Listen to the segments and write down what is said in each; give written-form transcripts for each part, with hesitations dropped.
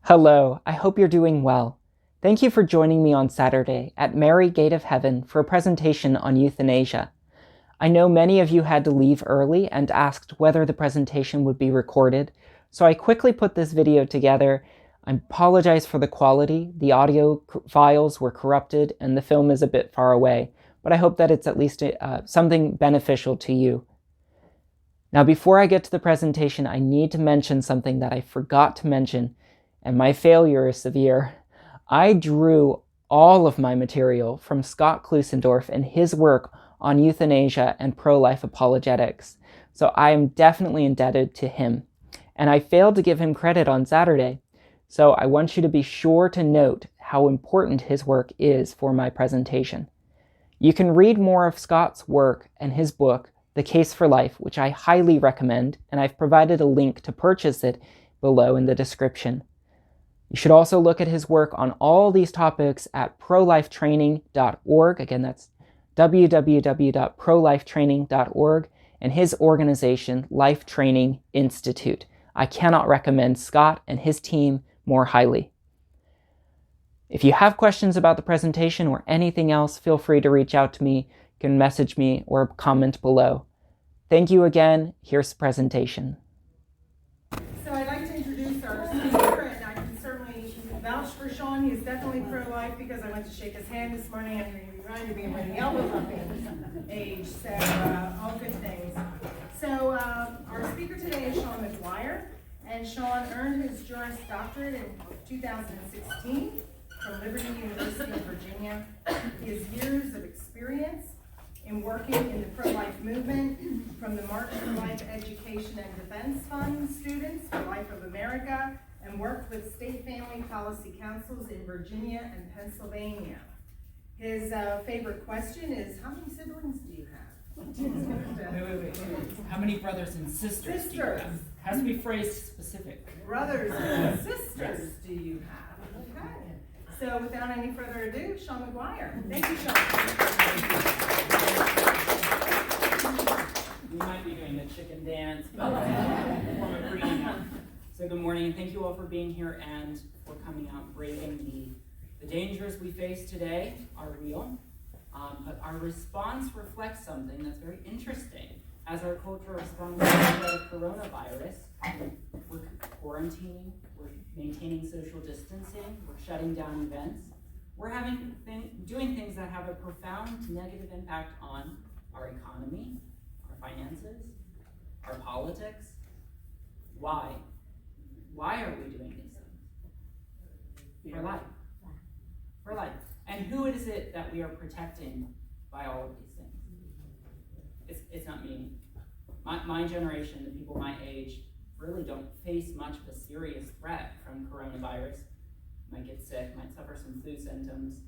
Hello, I hope you're doing well. Thank you for joining me on Saturday at Mary Gate of Heaven for a presentation on euthanasia. I know many of you had to leave early and asked whether the presentation would be recorded, so I quickly put this video together. I apologize for the quality. The audio files were corrupted and the film is a bit far away, but I hope that it's at least something beneficial to you. Now, before I get to the presentation, I need to mention something that I forgot to mention, and my failure is severe. I drew all of my material from Scott Klusendorf and his work on euthanasia and pro-life apologetics, so I am definitely indebted to him. And I failed to give him credit on Saturday, so I want you to be sure to note how important his work is for my presentation. You can read more of Scott's work and his book, The Case for Life, which I highly recommend, and I've provided a link to purchase it below in the description. You should also look at his work on all these topics at prolifetraining.org. Again, that's www.prolifetraining.org, and his organization, Life Training Institute. I cannot recommend Scott and his team more highly. If you have questions about the presentation or anything else, feel free to reach out to me. You can message me or comment below. Thank you again. Here's the presentation. So I'd like to introduce our speaker, and I can certainly vouch for Sean. He is definitely pro-life because I went to shake his hand this morning and he reminded me of when the elbow bumping age, so all good things. So our speaker today is Sean McGuire, and Sean earned his Juris Doctorate in 2016 from Liberty University of Virginia. He has years of experience in working in the pro-life movement, from the March for Life Education and Defense Fund students for Life of America, and worked with state family policy councils in Virginia and Pennsylvania. His favorite question is, how many siblings do you have? Wait. How many brothers and sisters do you have? Has to be phrased specific. Brothers and sisters do you have? Okay. So without any further ado, Sean McGuire. Thank you, Sean. We might be doing the chicken dance, but so good morning. Thank you all for being here and for coming out braving the dangers we face today are real. But our response reflects something that's very interesting. As our culture responds to the coronavirus, we're quarantining, we're maintaining social distancing, we're shutting down events. We're doing things that have a profound negative impact on our economy, our finances, our politics. Why? Why are we doing these things? For life. For life. And who is it that we are protecting by all of these things? It's not me. My generation, the people my age, really don't face much of a serious threat from coronavirus. Might get sick, might suffer some flu symptoms.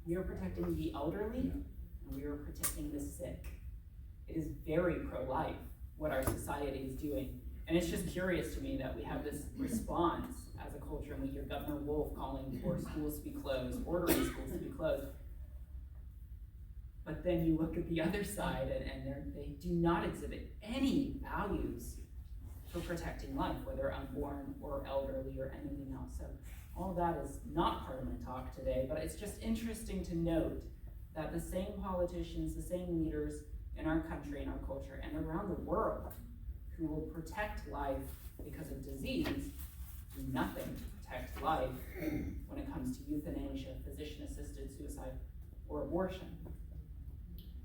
We are protecting the elderly, and we are protecting the sick. It is very pro-life what our society is doing. And it's just curious to me that we have this response as a culture, and we hear Governor Wolf calling for schools to be closed, ordering schools to be closed. But then you look at the other side, and they do not exhibit any values for protecting life, whether unborn or elderly or anything else. So all of that is not part of my talk today, but it's just interesting to note that the same politicians, the same leaders in our country and our culture and around the world who will protect life because of disease do nothing to protect life when it comes to euthanasia, physician-assisted suicide, or abortion.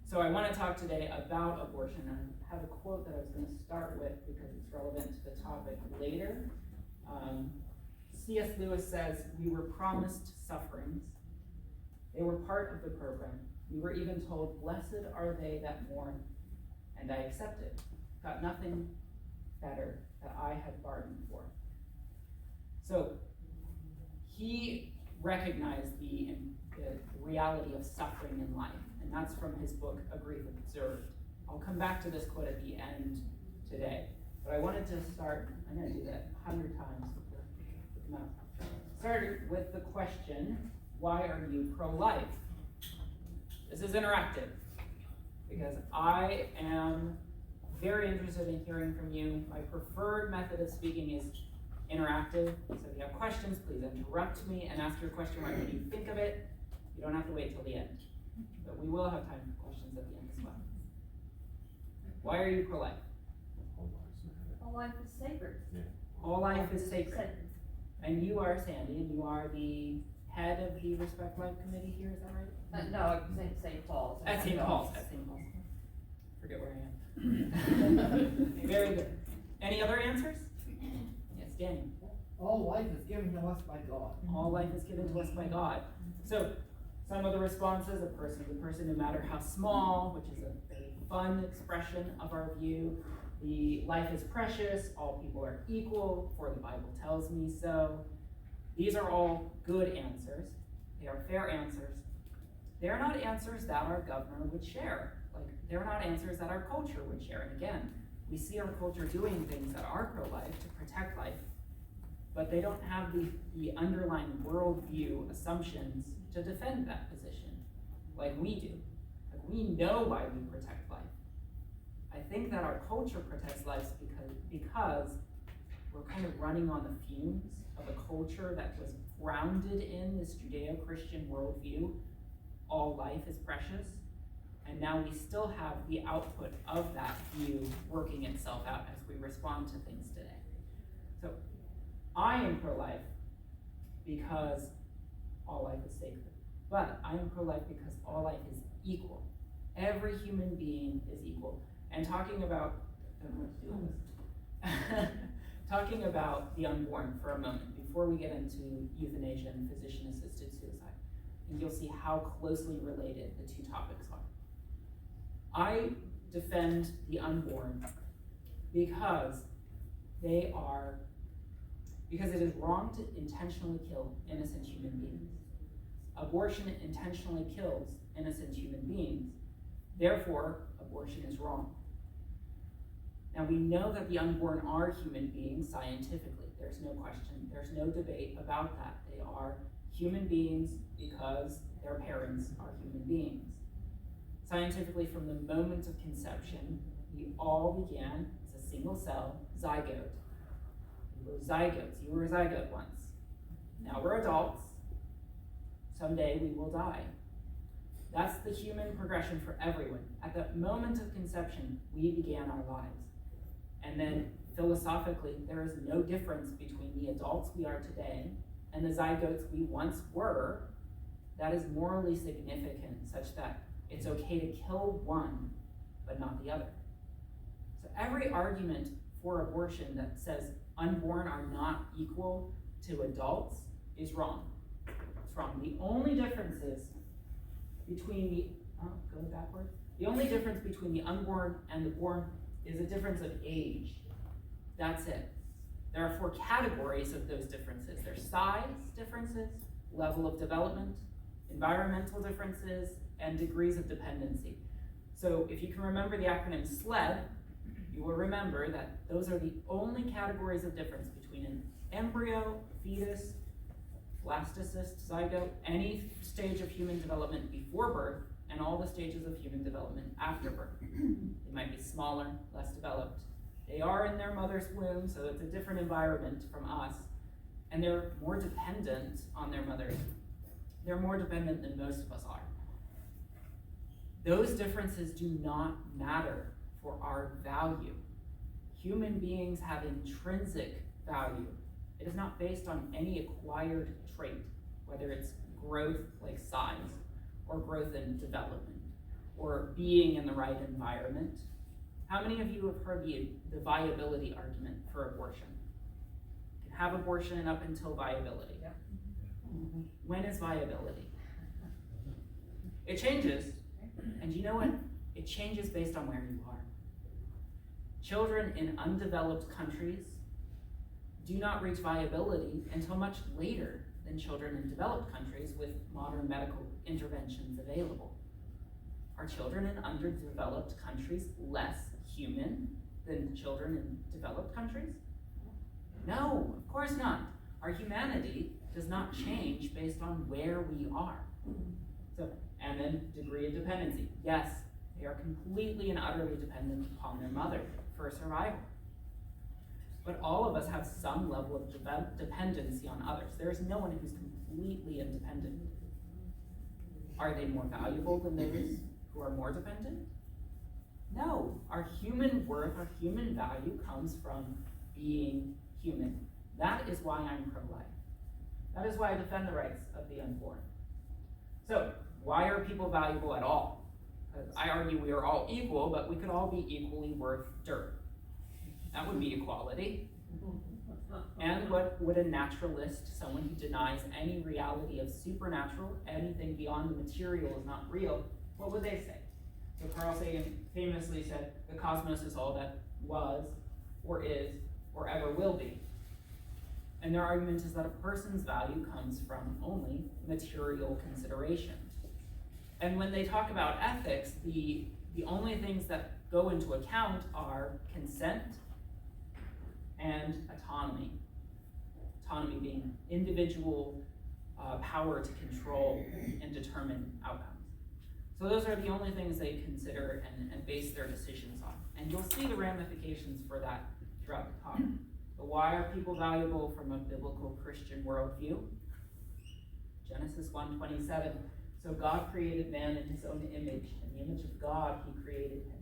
So I want to talk today about abortion, and I have a quote that I was going to start with because it's relevant to the topic later. C.S. Lewis says, "We were promised sufferings. They were part of the program. We were even told, 'Blessed are they that mourn,' and I accepted. Got nothing better that I had bargained for." So he recognized the reality of suffering in life, and that's from his book, A Grief Observed. I'll come back to this quote at the end today, but I wanted to start, I'm going to do that 100 times with the mouth. Started with the question, why are you pro-life? This is interactive, because I am very interested in hearing from you. My preferred method of speaking is interactive. So if you have questions, please interrupt me and ask your question right when you think of it. You don't have to wait till the end. But we will have time for questions at the end as well. Why are you pro-life? All life is sacred. All life is sacred. And you are Sandy, and you are the head of the Respect Life Committee here, is that right? No, I was at St. Paul's. At St. Paul's. At St. Paul's. Forget where I am. Very good. Any other answers? Yes, Daniel. All life is given to us by God. All life is given to us by God. So, some of the responses, a person is a person no matter how small, which is a very fun expression of our view. The life is precious, all people are equal, for the Bible tells me so. These are all good answers. They are fair answers. They're not answers that our governor would share. Like, they're not answers that our culture would share. And again, we see our culture doing things that are pro-life to protect life, but they don't have the underlying worldview assumptions to defend that position like we do. Like, we know why we protect life. I think that our culture protects life because we're kind of running on the fumes of a culture that was grounded in this Judeo-Christian worldview. All life is precious. And now we still have the output of that view working itself out as we respond to things today. So I am pro-life because all life is sacred. But I am pro-life because all life is equal. Every human being is equal. And talking about talking about the unborn for a moment before we get into euthanasia and physician-assisted suicide, and you'll see how closely related the two topics are. I defend the unborn because it is wrong to intentionally kill innocent human beings. Abortion intentionally kills innocent human beings. Therefore, abortion is wrong. Now, we know that the unborn are human beings scientifically. There's no question. There's no debate about that. They are human beings because their parents are human beings. Scientifically, from the moment of conception, we all began as a single cell zygote. We were zygotes. You were a zygote once. Now we're adults. Someday we will die. That's the human progression for everyone. At the moment of conception, we began our lives. And then philosophically, there is no difference between the adults we are today and the zygotes we once were that is morally significant, such that it's okay to kill one, but not the other. So every argument for abortion that says unborn are not equal to adults is wrong. It's wrong. The only difference is between the only difference between the unborn and the born is a difference of age. That's it. There are 4 categories of those differences. There's size differences, level of development, environmental differences, and degrees of dependency. So if you can remember the acronym SLED, you will remember that those are the only categories of difference between an embryo, fetus, blastocyst, zygote, any stage of human development before birth, and all the stages of human development after birth. They might be smaller, less developed. They are in their mother's womb, so it's a different environment from us, and they're more dependent on their mothers. They're more dependent than most of us are. Those differences do not matter for our value. Human beings have intrinsic value. It is not based on any acquired trait, whether it's growth like size, or growth in development, or being in the right environment. How many of you have heard the viability argument for abortion? You can have abortion up until viability. Yep. When is viability? It changes, and you know what? It changes based on where you are. Children in undeveloped countries do not reach viability until much later than children in developed countries with modern medical interventions available. Are children in underdeveloped countries less human than children in developed countries? No, of course not. Our humanity does not change based on where we are. So, and then degree of dependency. Yes, they are completely and utterly dependent upon their mother for survival. But all of us have some level of dependency on others. There is no one who's completely independent. Are they more valuable than those who are more dependent? No. Our human worth, our human value comes from being human. That is why I'm pro-life. That is why I defend the rights of the unborn. So, why are people valuable at all? Because I argue we are all equal, but we could all be equally worth dirt. That would be equality. And what would a naturalist, someone who denies any reality of supernatural, anything beyond the material is not real, what would they say? So Carl Sagan famously said, the cosmos is all that was, or is, or ever will be. And their argument is that a person's value comes from only material considerations. And when they talk about ethics, the only things that go into account are consent and autonomy. Autonomy being individual power to control and determine outcomes. So those are the only things they consider and base their decisions on. And you'll see the ramifications for that throughout the talk. But why are people valuable from a biblical Christian worldview? Genesis 1:27. So God created man in his own image. In the image of God, he created him.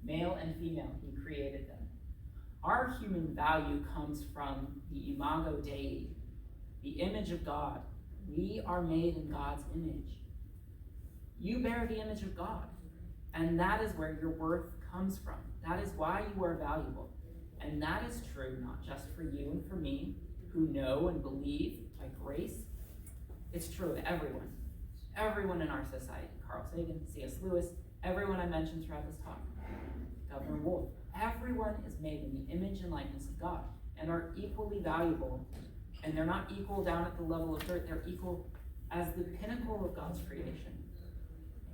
Male and female, he created them. Our human value comes from the imago Dei, the image of God. We are made in God's image. You bear the image of God, and that is where your worth comes from. That is why you are valuable. And that is true not just for you and for me, who know and believe by grace. It's true of everyone. Everyone in our society. Carl Sagan, C.S. Lewis, everyone I mentioned throughout this talk. Governor Wolfe. Everyone is made in the image and likeness of God and are equally valuable. And they're not equal down at the level of dirt. They're equal as the pinnacle of God's creation.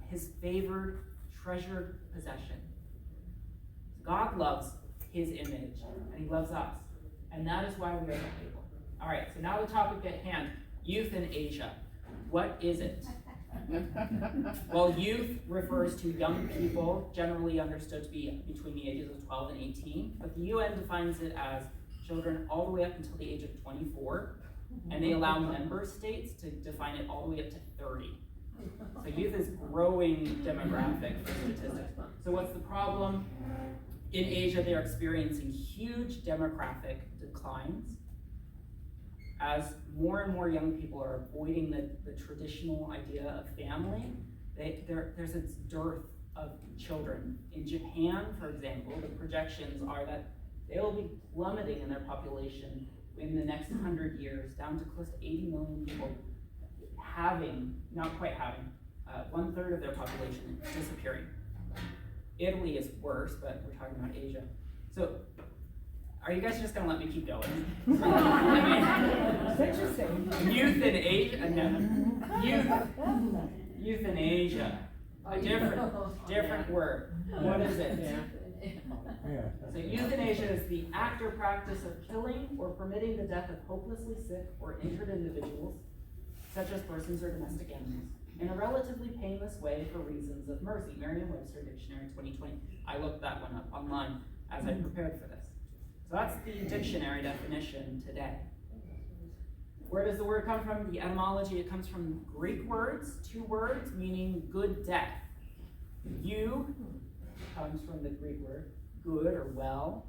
His favored, treasured possession. God loves his image, and he loves us. And that is why we are valuable. All right, so now the topic at hand, euthanasia. What is it? Well, youth refers to young people, generally understood to be between the ages of 12 and 18, but the UN defines it as children all the way up until the age of 24, and they allow member states to define it all the way up to 30. So youth is growing demographic for statistics. So what's the problem? In Asia, they're experiencing huge demographic declines as more and more young people are avoiding the traditional idea of family. There's a dearth of children. In Japan, for example, the projections are that they will be plummeting in their population in the next 100 years, down to close to 80 million people not quite having, 1/3 of their population disappearing. Italy is worse, but we're talking about Asia. So, are you guys just gonna let me keep going? That's interesting. Euthanasia, no. Euthanasia, a different word. What is it? So euthanasia is the act or practice of killing or permitting the death of hopelessly sick or injured individuals, such as persons or domestic animals, in a relatively painless way for reasons of mercy. Merriam-Webster Dictionary 2020. I looked that one up online as I prepared for this. So that's the dictionary definition today. Where does the word come from? The etymology, it comes from Greek words, 2 words, meaning good death. Eu comes from the Greek word good or well,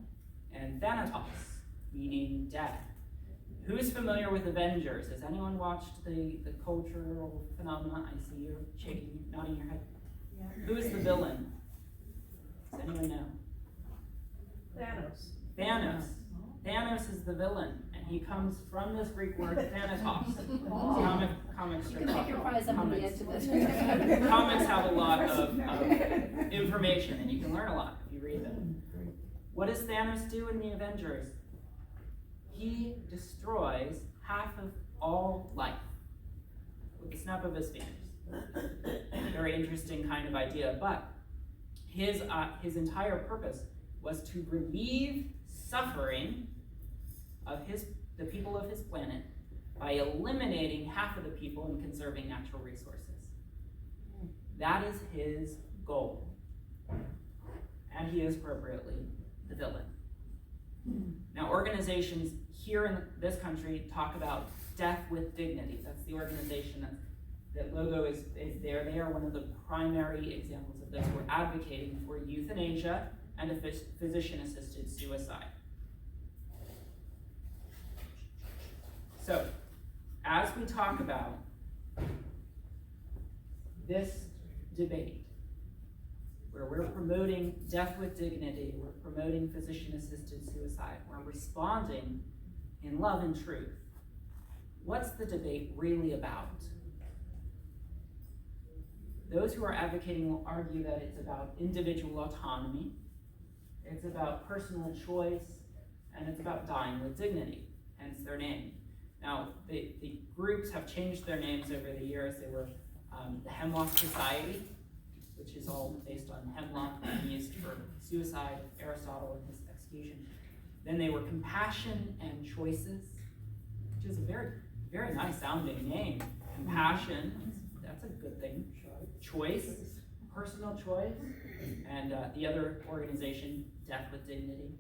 and thanatos, meaning death. Who's familiar with Avengers? Has anyone watched the cultural phenomena? I see you shaking, nodding your head. Yeah. Who is the villain? Does anyone know? Thanos. Thanos. Thanos is the villain, and he comes from this Greek word thanatos. Comic strip. Comics have a lot of information, and you can learn a lot if you read them. What does Thanos do in the Avengers? He destroys half of all life with the snap of his fingers. Very interesting kind of idea, but his entire purpose was to relieve suffering of the people of his planet by eliminating half of the people and conserving natural resources. That is his goal. And he is appropriately the villain. Now, organizations here in this country talk about death with dignity. That's the organization that logo is there. They are one of the primary examples of this. We're advocating for euthanasia and physician-assisted suicide. So, as we talk about this debate, where we're promoting death with dignity, we're promoting physician-assisted suicide, we're responding in love and truth, what's the debate really about? Those who are advocating will argue that it's about individual autonomy, it's about personal choice, and it's about dying with dignity, hence their name. Now, the groups have changed their names over the years. They were the Hemlock Society, which is all based on hemlock being used for suicide, Aristotle and his execution. Then they were Compassion and Choices, which is a very, very nice sounding name. Compassion, that's a good thing. Choice, personal choice, and the other organization, Death with Dignity.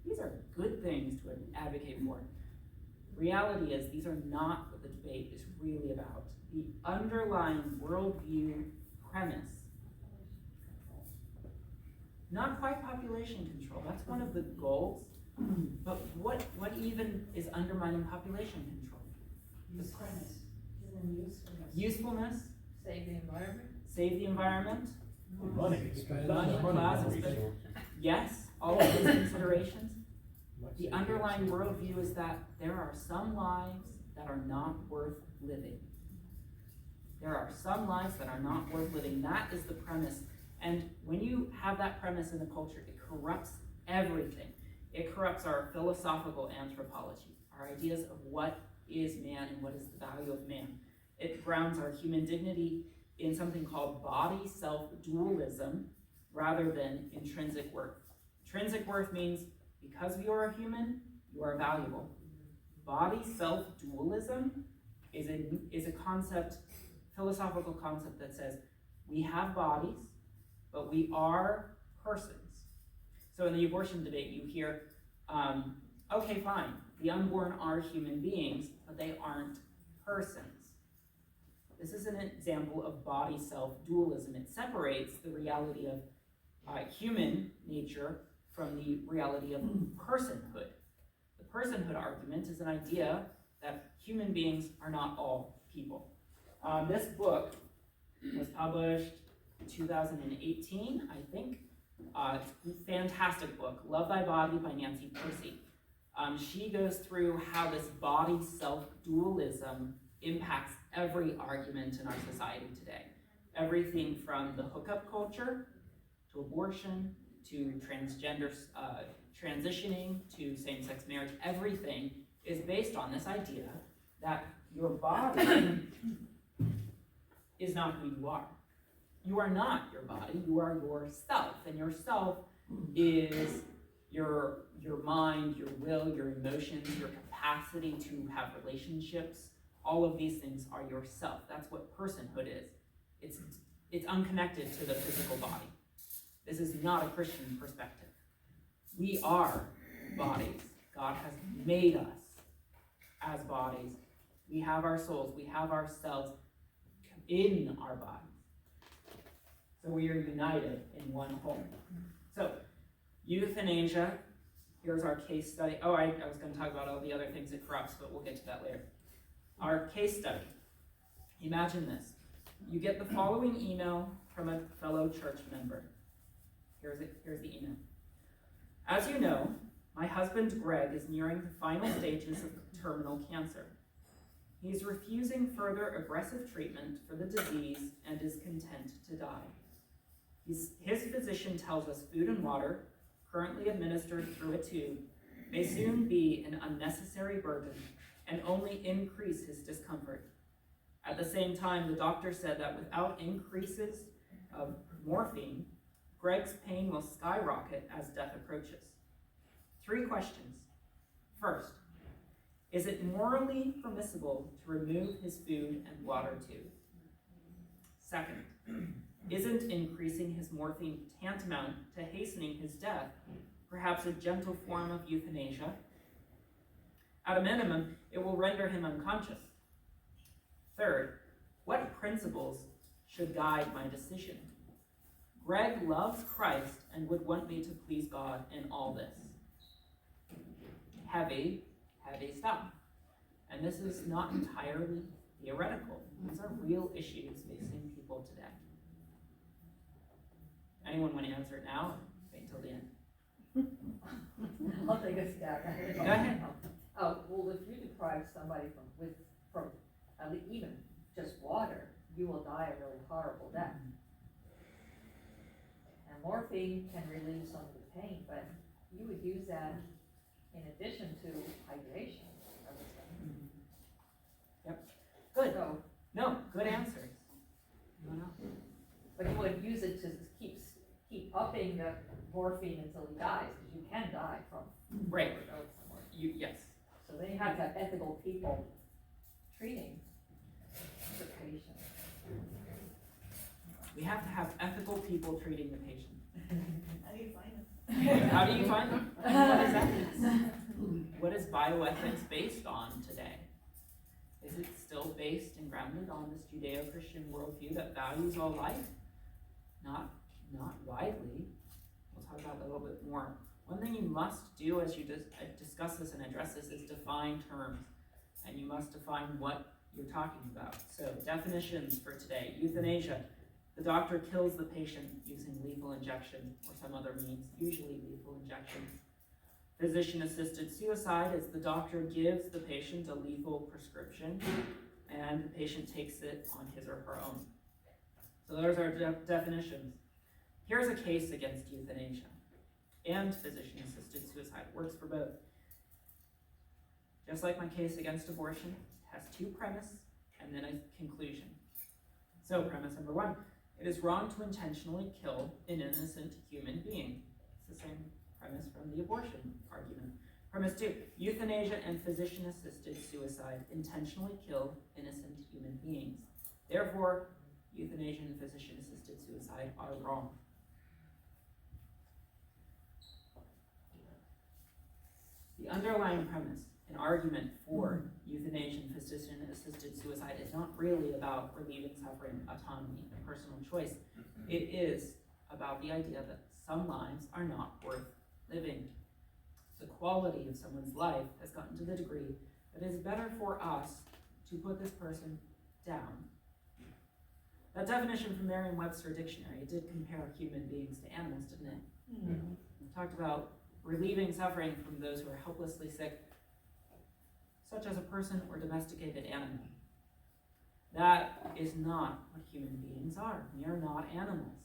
These are good things to advocate for. Reality is, these are not what the debate is really about. The underlying worldview premise, not quite population control, that's one of the goals, but what even is undermining population control? Usefulness. Save the environment. Save the environment. Money. Money, class, yes, all of these considerations. The underlying worldview is that there are some lives that are not worth living. There are some lives that are not worth living. That is the premise. And when you have that premise in the culture, it corrupts everything. It corrupts our philosophical anthropology, our ideas of what is man and what is the value of man. It grounds our human dignity in something called body-self dualism rather than intrinsic worth. Intrinsic worth means because you are a human, you are valuable. Body-self dualism is a concept, philosophical concept that says we have bodies, but we are persons. So in the abortion debate, you hear, okay, fine, the unborn are human beings, but they aren't persons. This is an example of body-self dualism. It separates the reality of human nature from the reality of personhood. The personhood argument is an idea that human beings are not all people. This book was published in 2018, I think. Fantastic book, Love Thy Body by Nancy Pearcey. She goes through how this body-self dualism impacts every argument in our society today. Everything from the hookup culture, to abortion, to transgender transitioning, to same-sex marriage, everything is based on this idea that your body is not who you are. You are not your body, you are yourself, and yourself is your mind, your will, your emotions, your capacity to have relationships. All of these things are yourself. That's what personhood is. It's unconnected to the physical body. This is not a Christian perspective. We are bodies. God has made us as bodies. We have our souls. We have ourselves in our bodies. So we are united in one whole. So, euthanasia. Here's our case study. Oh, I was going to talk about all the other things it corrupts, but we'll get to that later. Our case study. Imagine this. You get the following email from a fellow church member. Here's the email. As you know, my husband Greg is nearing the final stages of terminal cancer. He is refusing further aggressive treatment for the disease and is content to die. His physician tells us food and water, currently administered through a tube, may soon be an unnecessary burden and only increase his discomfort. At the same time, the doctor said that without increases of morphine, Greg's pain will skyrocket as death approaches. 3 questions. First, is it morally permissible to remove his food and water tube? Second, isn't increasing his morphine tantamount to hastening his death perhaps a gentle form of euthanasia. At a minimum, it will render him unconscious. Third, what principles should guide my decision? Greg loves Christ and would want me to please God in all this. Heavy stuff. And this is not entirely theoretical. These are real issues facing people today. Anyone want to answer it now? Wait until the end. I'll take a stab at it. Go ahead. Oh, well, if you deprive somebody from even just water, you will die a really horrible death. And morphine can relieve some of the pain, but you would use that in addition to hydration. I would think. Yep. Good. So, No, good answers. No. but you wouldn't use it to keep upping the morphine until he dies, because you can die from Right. overdose on morphine. Yes. So they have to have ethical people treating the patient. We have to have ethical people treating the patient. How do you find them? How do you find them? What is ethics? What is bioethics based on today? Is it still based and grounded on this Judeo-Christian worldview that values all life? Not widely. We'll talk about that a little bit more. One thing you must do as you discuss this and address this is define terms. And you must define what you're talking about. So definitions for today. Euthanasia. The doctor kills the patient using lethal injection or some other means, usually lethal injection. Physician-assisted suicide is the doctor gives the patient a lethal prescription and the patient takes it on his or her own. So those are definitions. Here's a case against euthanasia and physician-assisted suicide. It works for both. Just like my case against abortion, it has two premises and then a conclusion. So premise number one, it is wrong to intentionally kill an innocent human being. It's the same premise from the abortion argument. Premise two, euthanasia and physician-assisted suicide intentionally kill innocent human beings. Therefore, euthanasia and physician-assisted suicide are wrong. The underlying premise, an argument for euthanasia and physician-assisted suicide, is not really about relieving suffering, autonomy, and personal choice. It is about the idea that some lives are not worth living. The quality of someone's life has gotten to the degree that it is better for us to put this person down. That definition from Merriam-Webster Dictionary, it did compare human beings to animals, didn't it? It talked about relieving suffering from those who are helplessly sick, such as a person or domesticated animal. That is not what human beings are. We are not animals.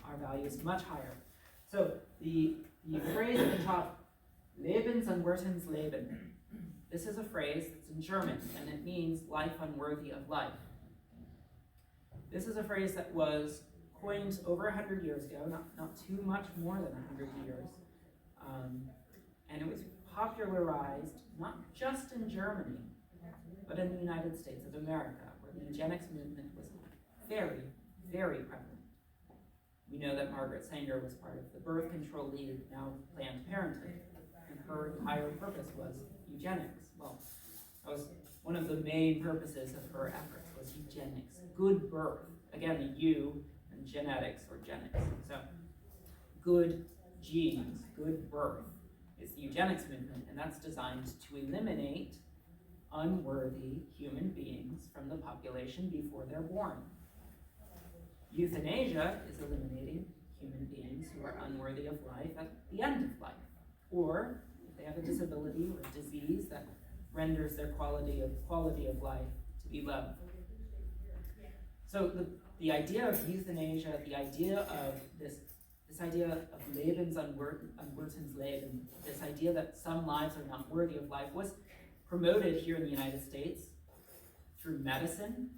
Our value is much higher. So the phrase at the top, Lebens unwertens Leben. This is a phrase that's in German, and it means life unworthy of life. This is a phrase that was coined over 100 years ago, not too much more than 100 years. And it was popularized not just in Germany, but in the United States of America, where the eugenics movement was very, very prevalent. We know that Margaret Sanger was part of the Birth Control League, now Planned Parenthood, and her entire purpose was eugenics. Well, that was one of the main purposes of her efforts, was eugenics, good birth. Again, the U and genetics or genics. So, good genes, good birth is the eugenics movement, and that's designed to eliminate unworthy human beings from the population before they're born. Euthanasia is eliminating human beings who are unworthy of life at the end of life, or if they have a disability or a disease that renders their quality of life to be low. So the idea of euthanasia, the idea of this idea of Lebens unwertens Leben, this idea that some lives are not worthy of life, was promoted here in the United States through medicine.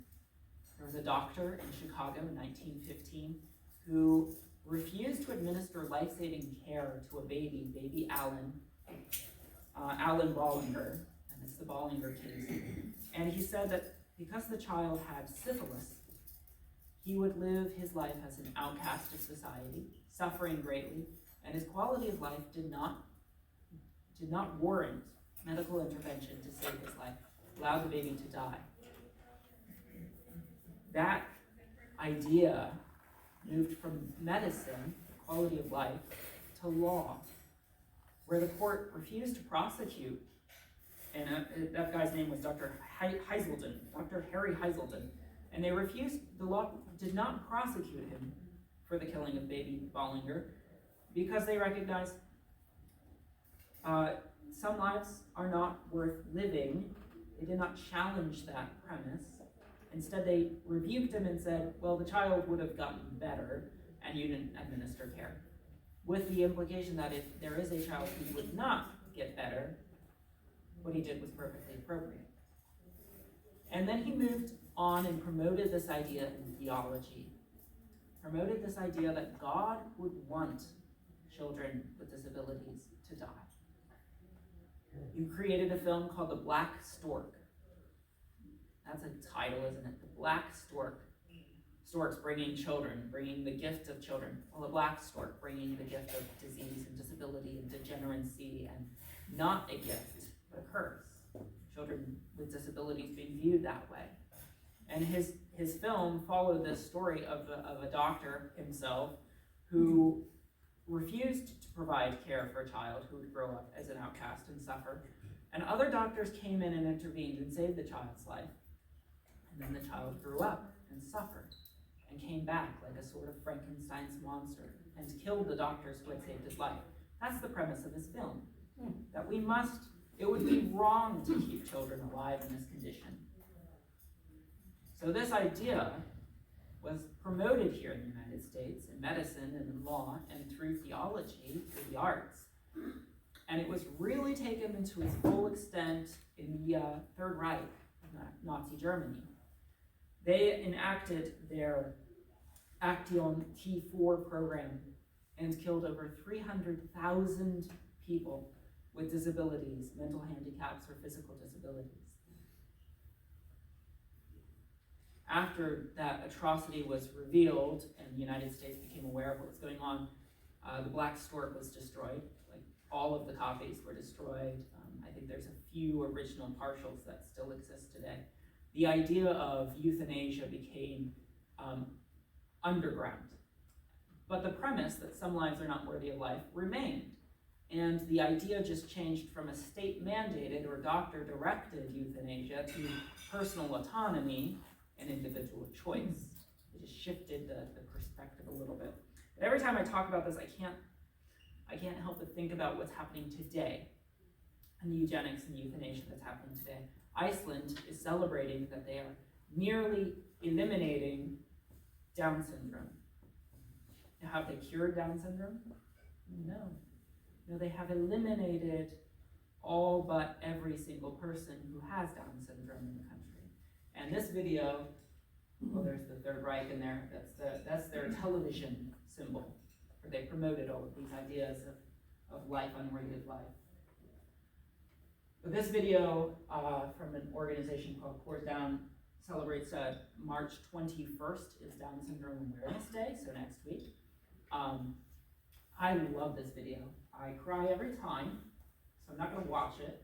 There was a doctor in Chicago in 1915 who refused to administer life-saving care to a baby Alan Bollinger, and it's the Bollinger case. And he said that because the child had syphilis, he would live his life as an outcast of society, suffering greatly, and his quality of life did not warrant medical intervention to save his life, allow the baby to die. That idea moved from medicine, quality of life, to law, where the court refused to prosecute, and that guy's name was Dr. Heiselden, Dr. Harry Heiselden, and the law did not prosecute him for the killing of baby Bollinger because they recognized some lives are not worth living. They did not challenge that premise. Instead, they rebuked him and said, well, the child would have gotten better and you didn't administer care. With the implication that if there is a child who would not get better, what he did was perfectly appropriate. And then he moved on and promoted this idea in theology. Promoted this idea that God would want children with disabilities to die. You created a film called The Black Stork. That's a title, isn't it? The Black Stork. Storks bringing children, bringing the gift of children. Well, the black stork bringing the gift of disease and disability and degeneracy, and not a gift, but a curse. Children with disabilities being viewed that way. And his film followed this story of a doctor himself who refused to provide care for a child who would grow up as an outcast and suffer. And other doctors came in and intervened and saved the child's life. And then the child grew up and suffered and came back like a sort of Frankenstein's monster and killed the doctors who had saved his life. That's the premise of his film. That it would be wrong to keep children alive in this condition. So this idea was promoted here in the United States in medicine and in law and through theology, through the arts. And it was really taken into its full extent in the Third Reich of Nazi Germany. They enacted their Action T4 program and killed over 300,000 people with disabilities, mental handicaps, or physical disabilities. After that atrocity was revealed and the United States became aware of what was going on, the Black Stork was destroyed. Like, all of the copies were destroyed. I think there's a few original partials that still exist today. The idea of euthanasia became underground. But the premise that some lives are not worthy of life remained. And the idea just changed from a state-mandated or doctor-directed euthanasia to personal autonomy and individual choice. It just shifted the perspective a little bit. But every time I talk about this, I can't help but think about what's happening today and the eugenics and euthanasia that's happening today. Iceland is celebrating that they are nearly eliminating Down syndrome. Now, have they cured Down syndrome? No. No, they have eliminated all but every single person who has Down syndrome in the country. And this video, well, there's the Third Reich in there. That's their television symbol, where they promoted all of these ideas of life unworthy of life. But this video from an organization called Poor Down celebrates March 21st is Down Syndrome Awareness Day, so next week. I love this video. I cry every time, so I'm not going to watch it.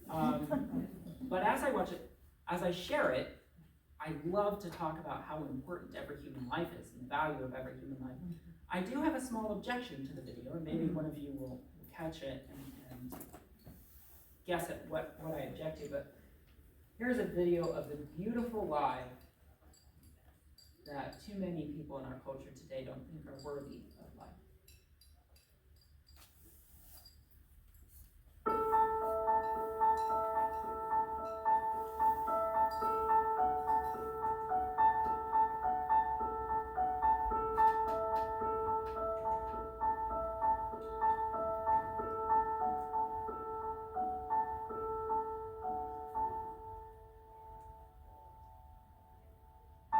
But as I watch it, as I share it, I love to talk about how important every human life is and the value of every human life. I do have a small objection to the video, and maybe one of you will catch it and guess at what I object to, but here's a video of the beautiful lie that too many people in our culture today don't think are worthy of life.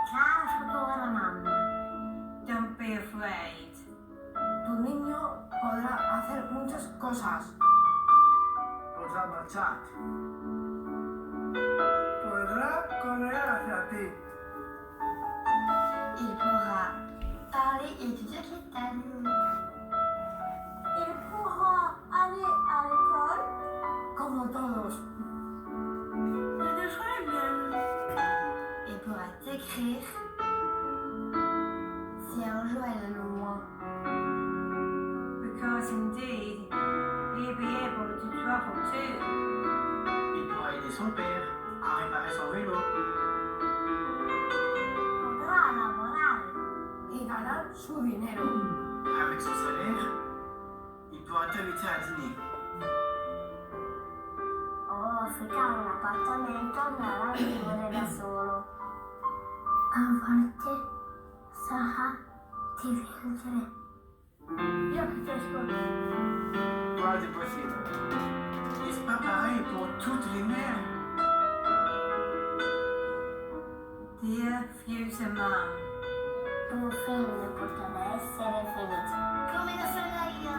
Thanks for calling, mamá. Don't be afraid. Tu niño podrá hacer muchas cosas. Podrá marchar. Podrá correr hacia ti. Il pourra parler et te dire qu'il t'aime. su dinero. Avec son salaire, il pourra t'inviter à dîner. Ho affittato un appartamento nella vivere da solo. A volte sarà difficile. Io che ti ascolto. Pas de possible. Et c'est pas pareil pour toutes les mères. Dear future mom. Tuo figlio potrà essere felice. Come lo sarò io.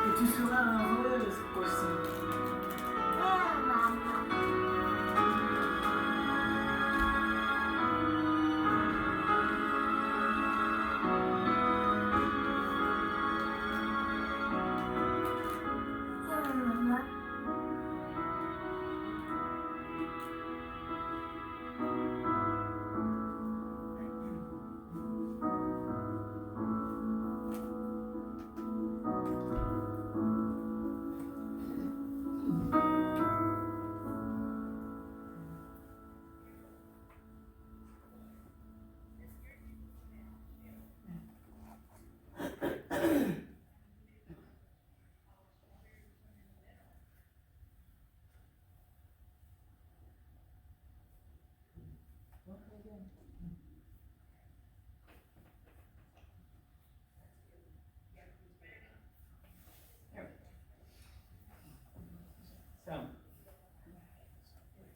Et tu seras heureuse aussi. Mamma. Mamma. So,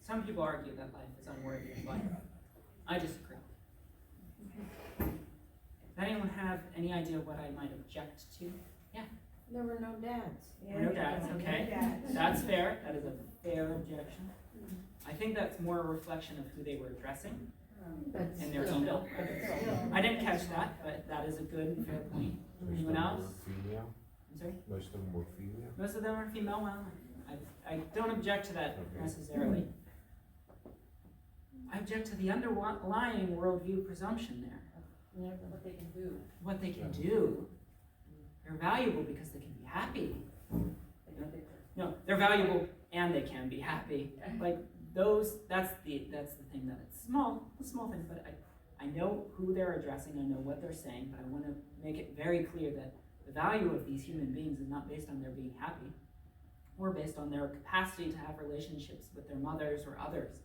some people argue that life is unworthy of life. I disagree. Does anyone have any idea what I might object to? Yeah, There were no dads. no dads, okay. That's fair. That is a fair objection. I think that's more a reflection of who they were addressing in their email. I didn't catch that, but that is a good and fair point. Anyone else? Female? I'm sorry? Most of them were female? Most of them are female. Well, I don't object to that necessarily. I object to the underlying worldview presumption there. What they can do. What they can do. They're valuable because they can be happy. No, they're valuable and they can be happy. Like those, that's the thing that it's a small thing, but I know who they're addressing, I know what they're saying, but I want to make it very clear that the value of these human beings is not based on their being happy, or based on their capacity to have relationships with their mothers or others,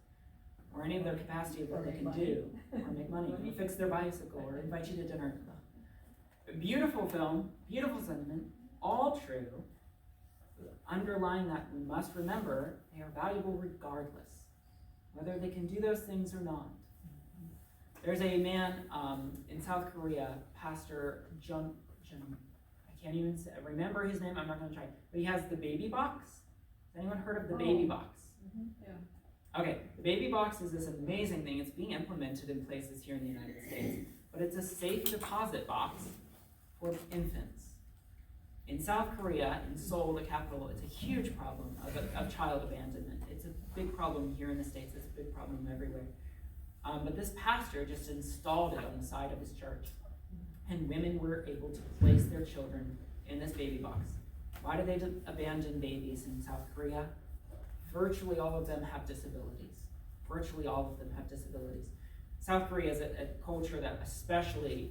or any of their capacity of what they can do, or make money, or fix their bicycle, or invite you to dinner. A beautiful film, beautiful sentiment, all true. Underlying that, we must remember they are valuable regardless, whether they can do those things or not. There's a man in South Korea, Pastor Jun, I can't even remember his name, I'm not going to try, but he has the baby box. Has anyone heard of the baby box? Yeah. Okay, the baby box is this amazing thing. It's being implemented in places here in the United States, but it's a safe deposit box for infants. In South Korea, in Seoul, the capital, it's a huge problem of child abandonment. It's a big problem here in the States. It's a big problem everywhere. But this pastor just installed it on the side of his church, and women were able to place their children in this baby box. Why do they abandon babies in South Korea? Virtually all of them have disabilities. Virtually all of them have disabilities. South Korea is a culture that especially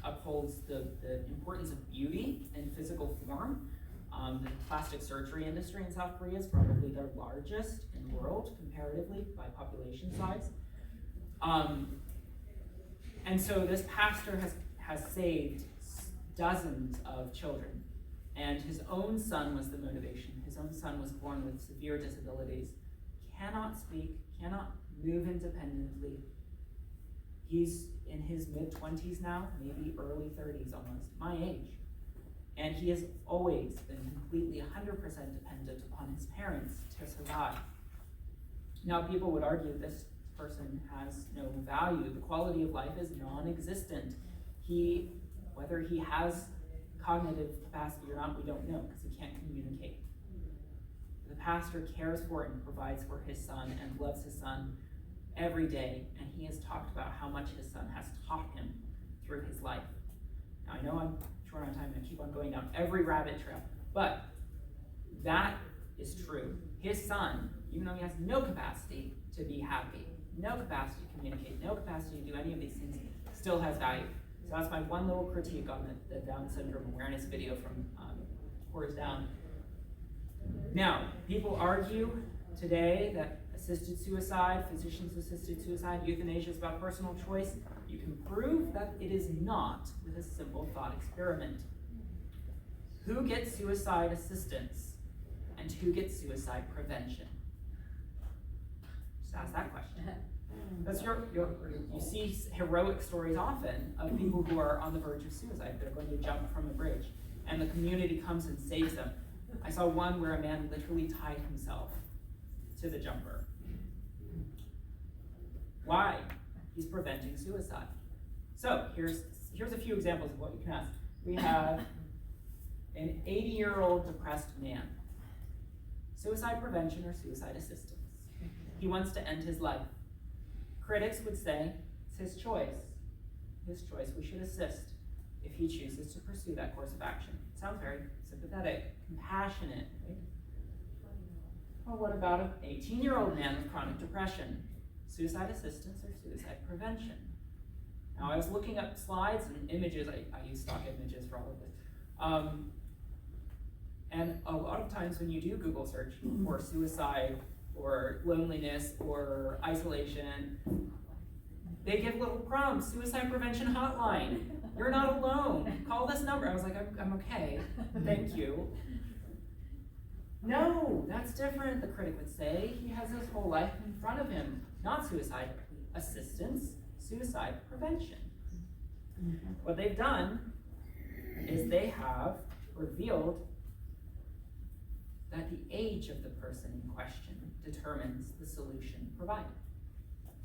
upholds the importance of beauty and physical form. The plastic surgery industry in South Korea is probably their largest in the world comparatively by population size. And so this pastor has saved dozens of children, and his own son was the motivation. His own son was born with severe disabilities, cannot speak, cannot move independently. He's in his mid-20s now, maybe early 30s almost, my age. And he has always been completely 100% dependent upon his parents to survive. Now people would argue this person has no value. The quality of life is non-existent. Whether he has cognitive capacity or not, we don't know because he can't communicate. The pastor cares for and provides for his son and loves his son every day, and he has talked about how much his son has taught him through his life. Now I know I'm short on time and I keep on going down every rabbit trail, but that is true. His son, even though he has no capacity to be happy, no capacity to communicate, no capacity to do any of these things, still has value. So that's my one little critique on the Down syndrome awareness video from Course Down. Now, people argue today that assisted suicide, physicians-assisted suicide, euthanasia is about personal choice. You can prove that it is not with a simple thought experiment. Who gets suicide assistance and who gets suicide prevention? Just ask that question. Because you see heroic stories often of people who are on the verge of suicide. They're going to jump from a bridge, and the community comes and saves them. I saw one where a man literally tied himself to the jumper. Why? He's preventing suicide. So here's a few examples of what you can ask. We have an 80-year-old depressed man. Suicide prevention or suicide assistance? He wants to end his life. Critics would say it's his choice. His choice, we should assist if he chooses to pursue that course of action. It sounds very sympathetic, compassionate, right? Well, what about an 18-year-old man with chronic depression? Suicide assistance or suicide prevention? Now, I was looking up slides and images. I use stock images for all of this. And a lot of times when you do Google search for suicide or loneliness or isolation, they give little prompts: suicide prevention hotline. You're not alone. Call this number. I was like, I'm okay. Thank you. No, that's different, the critic would say. He has his whole life in front of him. Not suicide assistance, suicide prevention. What they've done is they have revealed that the age of the person in question determines the solution provided.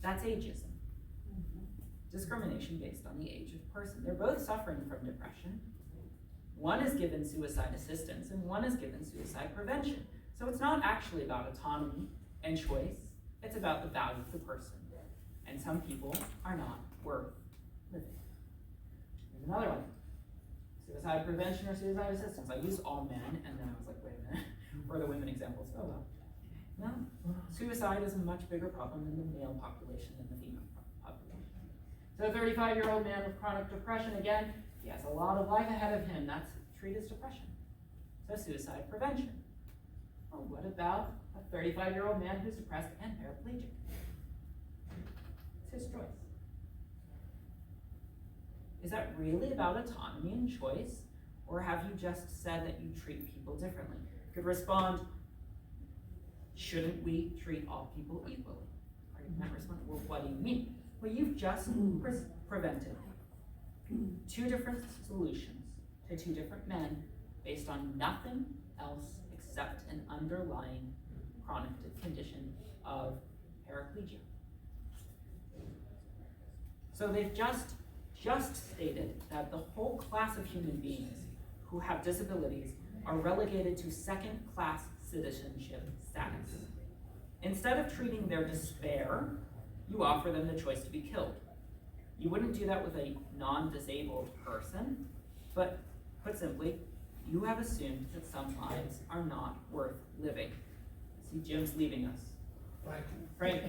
That's ageism. Discrimination based on the age of the person. They're both suffering from depression. One is given suicide assistance and one is given suicide prevention. So it's not actually about autonomy and choice, it's about the value of the person. And some people are not worth living. Here's another one. Suicide prevention or suicide assistance. I used all men and then I was like, wait a minute, where are the women examples? Oh well. No, suicide is a much bigger problem in the male population than the female population. So a 35-year-old man with chronic depression, again, he has a lot of life ahead of him. That's treated as depression. So suicide prevention. Well, what about a 35-year-old man who's depressed and paraplegic? It's his choice. Is that really about autonomy and choice? Or have you just said that you treat people differently? You could respond, shouldn't we treat all people equally? Or you might respond, well, what do you mean? Well, you've just prevented two different solutions to two different men based on nothing else except an underlying chronic condition of paraplegia. So they've just stated that the whole class of human beings who have disabilities are relegated to second-class citizenship status. Instead of treating their despair, you offer them the choice to be killed. You wouldn't do that with a non-disabled person, but put simply, you have assumed that some lives are not worth living. See, Jim's leaving us. Frank,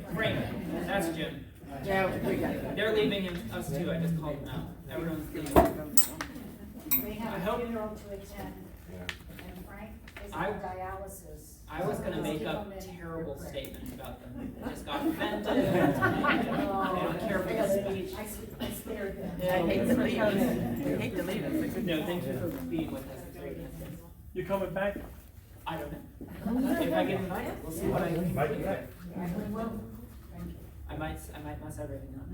that's Jim. Yeah, we got it. They're leaving us too, I just called them out. Everyone's leaving. We have I a hope- funeral to attend, and Frank is I- on dialysis. I was gonna make a terrible statement about them. I just got offended. Oh, don't care for the speech. I scared him. Yeah, I hate to leave. I hate to leave. It's a good. No, thank you for being with us. It's very nice. You coming back? I don't know. If I get invited, we'll see what I can Might be do. back. I might mess everything up.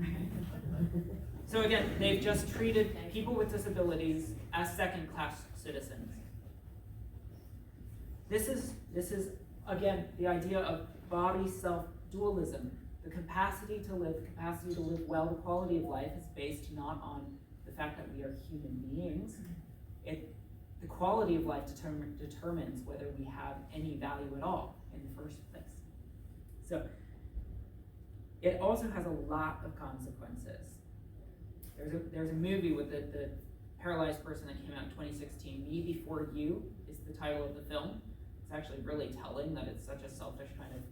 So again, they've just treated people with disabilities as second-class citizens. This is again the idea of body-self dualism. The capacity to live well, the quality of life is based not on the fact that we are human beings. The quality of life determines whether we have any value at all in the first place. So it also has a lot of consequences. There's a movie with the paralyzed person that came out in 2016. Me Before You is the title of the film. It's actually really telling that it's such a selfish kind of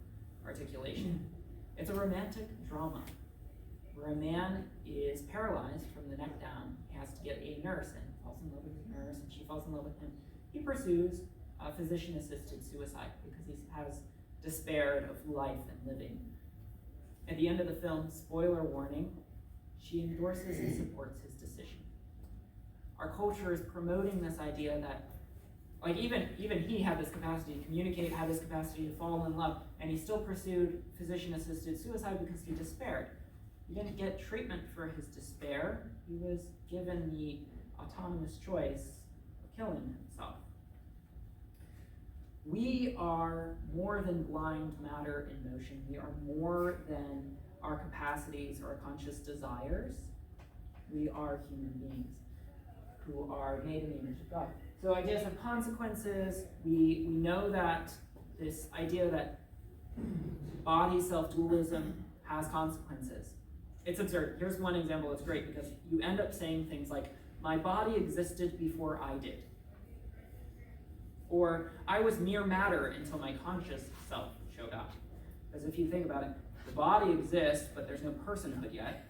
articulation. It's a romantic drama. where a man is paralyzed from the neck down. He has to get a nurse and falls in love with the nurse, and she falls in love with him. He pursues physician-assisted suicide because he has despaired of life and living. At the end of the film, spoiler warning, she endorses and supports his decision. Our culture is promoting this idea that, like, even he had this capacity to communicate, had this capacity to fall in love, and he still pursued physician-assisted suicide because he despaired. He didn't get treatment for his despair. He was given the autonomous choice of killing himself. We are more than blind matter in motion. We are more than our capacities or our conscious desires. We are human beings who are made in the image of God. So ideas of consequences, we know that this idea that body self-dualism has consequences. It's absurd. Here's one example that's great because you end up saying things like, my body existed before I did. Or, I was mere matter until my conscious self showed up. Because if you think about it, the body exists, but there's no personhood yet.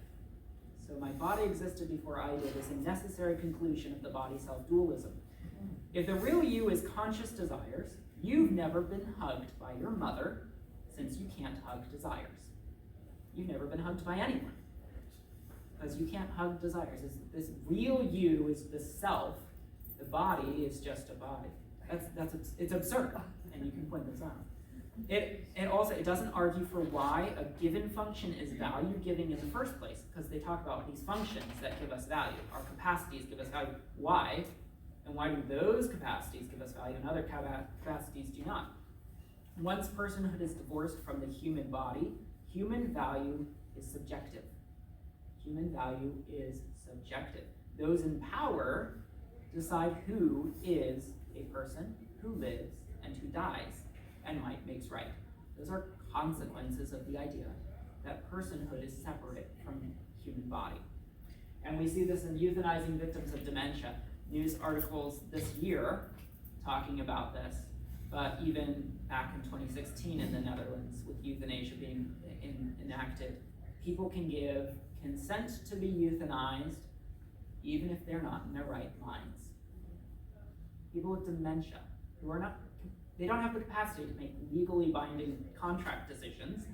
So my body existed before I did is a necessary conclusion of the body self-dualism. If the real you is conscious desires, you've never been hugged by your mother since you can't hug desires. You've never been hugged by anyone because you can't hug desires. This real you is the self. The body is just a body. It's absurd, and you can point this out. It doesn't argue for why a given function is value giving in the first place, because they talk about these functions that give us value. Our capacities give us value. Why? And why do those capacities give us value and other capacities do not? Once personhood is divorced from the human body, human value is subjective. Human value is subjective. Those in power decide who is a person, who lives, and who dies, and might makes right. Those are consequences of the idea that personhood is separate from human body. And we see this in euthanizing victims of dementia. News articles this year talking about this, but even back in 2016 in the Netherlands with euthanasia being enacted, people can give consent to be euthanized even if they're not in their right minds. People with dementia who are not, they don't have the capacity to make legally binding contract decisions,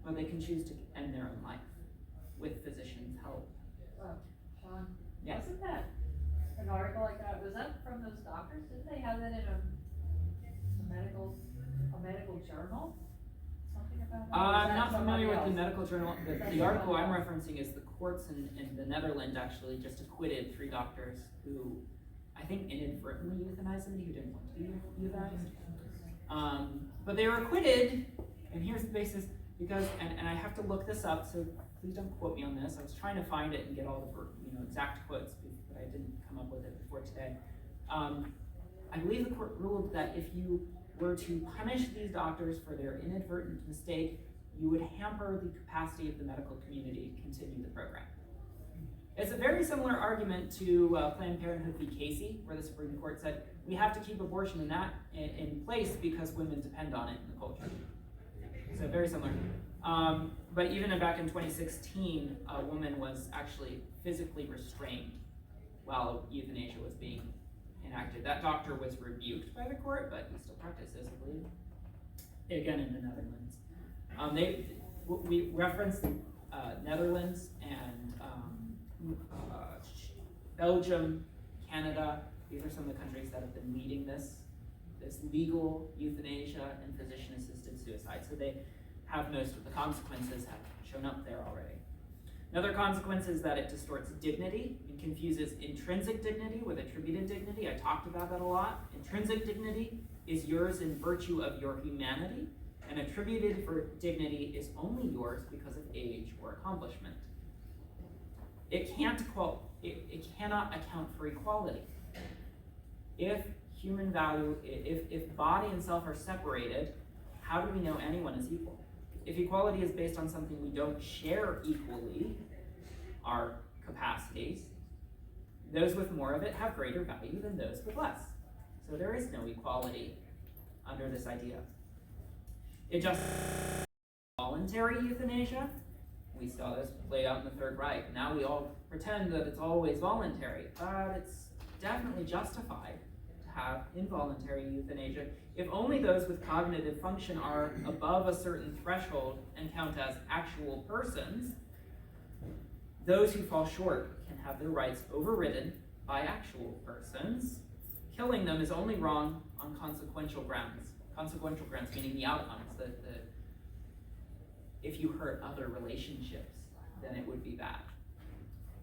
but they can choose to end their own life with physicians' help. Sean, Yes. wasn't that an article like that? Was that from those doctors? Didn't they have that in a medical journal? Something about that? I'm not familiar with the medical journal. The article I'm referencing is the courts in the Netherlands actually just acquitted 3 doctors who I think inadvertently euthanized somebody who didn't want to be euthanized. But they were acquitted, and here's the basis, because, and I have to look this up, so please don't quote me on this. I was trying to find it and get all the exact quotes, but I didn't come up with it before today. I believe the court ruled that if you were to punish these doctors for their inadvertent mistake, you would hamper the capacity of the medical community to continue the program. It's a very similar argument to Planned Parenthood v. Casey, where the Supreme Court said, we have to keep abortion in place because women depend on it in the culture. So very similar. But even back in 2016, a woman was actually physically restrained while euthanasia was being enacted. That doctor was rebuked by the court, but he still practices, I believe. Again, in the Netherlands. We referenced Netherlands and Belgium, Canada. These are some of the countries that have been leading this legal euthanasia and physician-assisted suicide. So they have most of the consequences have shown up there already. Another consequence is that it distorts dignity and confuses intrinsic dignity with attributed dignity. I talked about that a lot. Intrinsic dignity is yours in virtue of your humanity, and attributed for dignity is only yours because of age or accomplishment. It cannot account for equality. If human value, if body and self are separated, how do we know anyone is equal? If equality is based on something we don't share equally, our capacities, those with more of it have greater value than those with less. So there is no equality under this idea. It just voluntary euthanasia. we saw this played out in the Third Reich. Now we all pretend that it's always voluntary, but it's definitely justified to have involuntary euthanasia if only those with cognitive function are above a certain threshold and count as actual persons. Those who fall short can have their rights overridden by actual persons. Killing them is only wrong on consequential grounds. Consequential grounds meaning the outcomes. If you hurt other relationships, then it would be bad.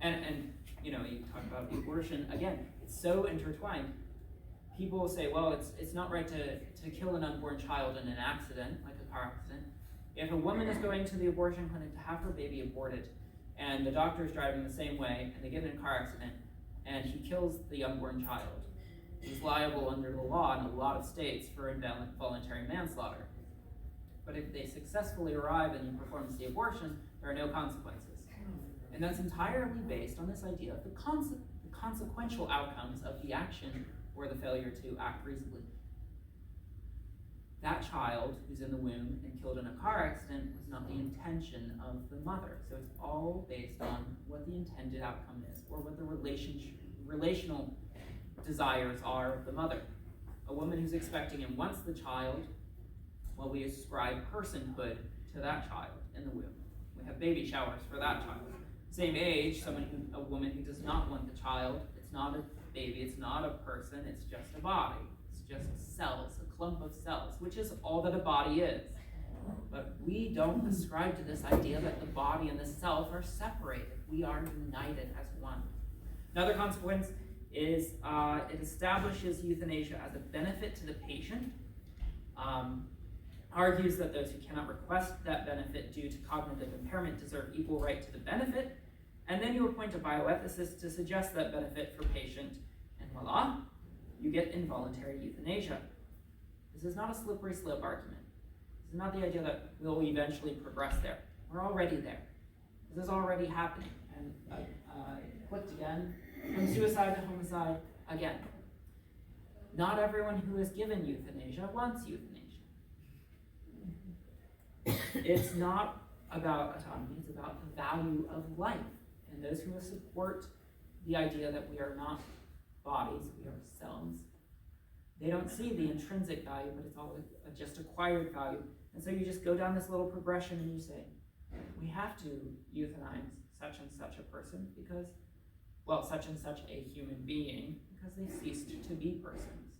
And you talk about the abortion, again, it's so intertwined. People will say, well, it's not right to kill an unborn child in an accident, like a car accident. If a woman is going to the abortion clinic to have her baby aborted, and the doctor is driving the same way, and they get in a car accident, and he kills the unborn child, he's liable under the law in a lot of states for involuntary manslaughter. But if they successfully arrive and he performs the abortion, there are no consequences. And that's entirely based on this idea of the consequential outcomes of the action or the failure to act reasonably. That child who's in the womb and killed in a car accident was not the intention of the mother. So it's all based on what the intended outcome is, or what the relational desires are of the mother. A woman who's expecting and wants the child, well, we ascribe personhood to that child in the womb. We have baby showers for that child. Same age, a woman who does not want the child, it's not a baby, it's not a person, it's just a body. It's just cells, a clump of cells, which is all that a body is. But we don't ascribe to this idea that the body and the self are separated. We are united as one. Another consequence is it establishes euthanasia as a benefit to the patient. Argues that those who cannot request that benefit due to cognitive impairment deserve equal right to the benefit, and then you appoint a bioethicist to suggest that benefit for patient, and voila, you get involuntary euthanasia. This is not a slippery slope argument. This is not the idea that we'll eventually progress there. We're already there. This is already happening. And I clicked again, from suicide to homicide, again. Not everyone who is given euthanasia wants euthanasia. It's not about autonomy, it's about the value of life. And those who support the idea that we are not bodies, we are cells, they don't see the intrinsic value, but it's all just acquired value. And so you just go down this little progression and you say, we have to euthanize such and such a person because, well, such and such a human being, because they ceased to be persons.